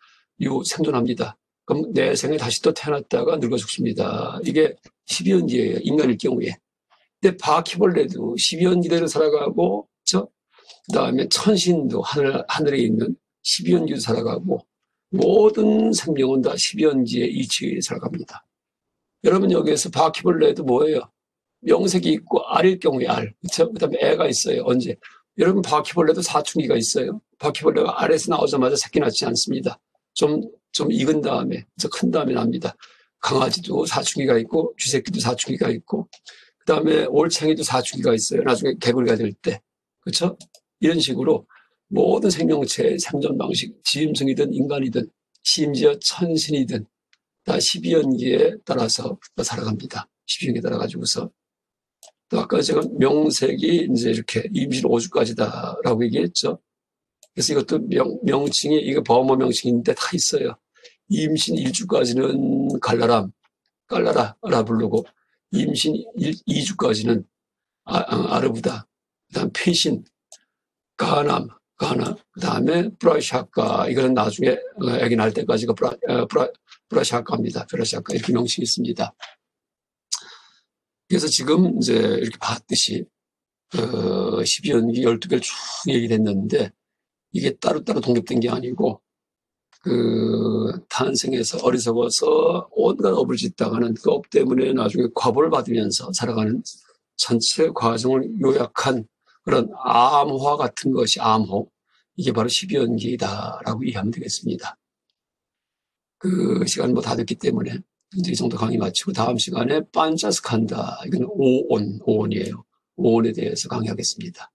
생존합니다. 그럼 내 생에 다시 또 태어났다가 늙어 죽습니다. 이게 12연기예요. 인간일 경우에. 근데 바퀴벌레도 12연기대로 살아가고, 그 다음에 천신도 하늘에 있는 12연기로 살아가고, 모든 생명은 다 12연기의 이치에 살아갑니다. 여러분 여기에서 바퀴벌레도 뭐예요? 명색이 있고 알일 경우에 알. 그쵸? 그 다음에 애가 있어요. 언제? 여러분 바퀴벌레도 사춘기가 있어요. 바퀴벌레가 알에서 나오자마자 새끼 낳지 않습니다. 좀 익은 다음에, 큰 다음에 납니다. 강아지도 사춘기가 있고, 쥐새끼도 사춘기가 있고, 그 다음에 올챙이도 사춘기가 있어요. 나중에 개구리가 될 때. 그렇죠? 이런 식으로 모든 생명체의 생존 방식, 지임승이든 인간이든, 심지어 천신이든, 다 12연기에 따라서 살아갑니다. 12연기에 따라가지고서. 또 아까 제가 명색이 이제 이렇게 임신 5주까지다라고 얘기했죠. 그래서 이것도 명칭이, 이거 범어 명칭인데 다 있어요. 임신 1주까지는 깔라라라 부르고, 임신 2주까지는 아르부다. 그 다음 폐신, 가나, 그 다음에 브라샤카, 이거는 나중에 애기 낳을 때까지가 브라샤카입니다. 브라샤카, 이렇게 명칭이 있습니다. 그래서 지금 이제 이렇게 봤듯이, 12연기 12개를 쭉 얘기했는데, 이게 따로따로 독립된 게 아니고, 탄생해서 어리석어서 온갖 업을 짓다가는 그 업 때문에 나중에 과보를 받으면서 살아가는 전체 과정을 요약한 그런 암호 같은 것이 암호. 이게 바로 12연기다라고 이해하면 되겠습니다. 시간 다 됐기 때문에 이제 이 정도 강의 마치고 다음 시간에 반차스칸다. 이건 오온이에요. 오온에 대해서 강의하겠습니다.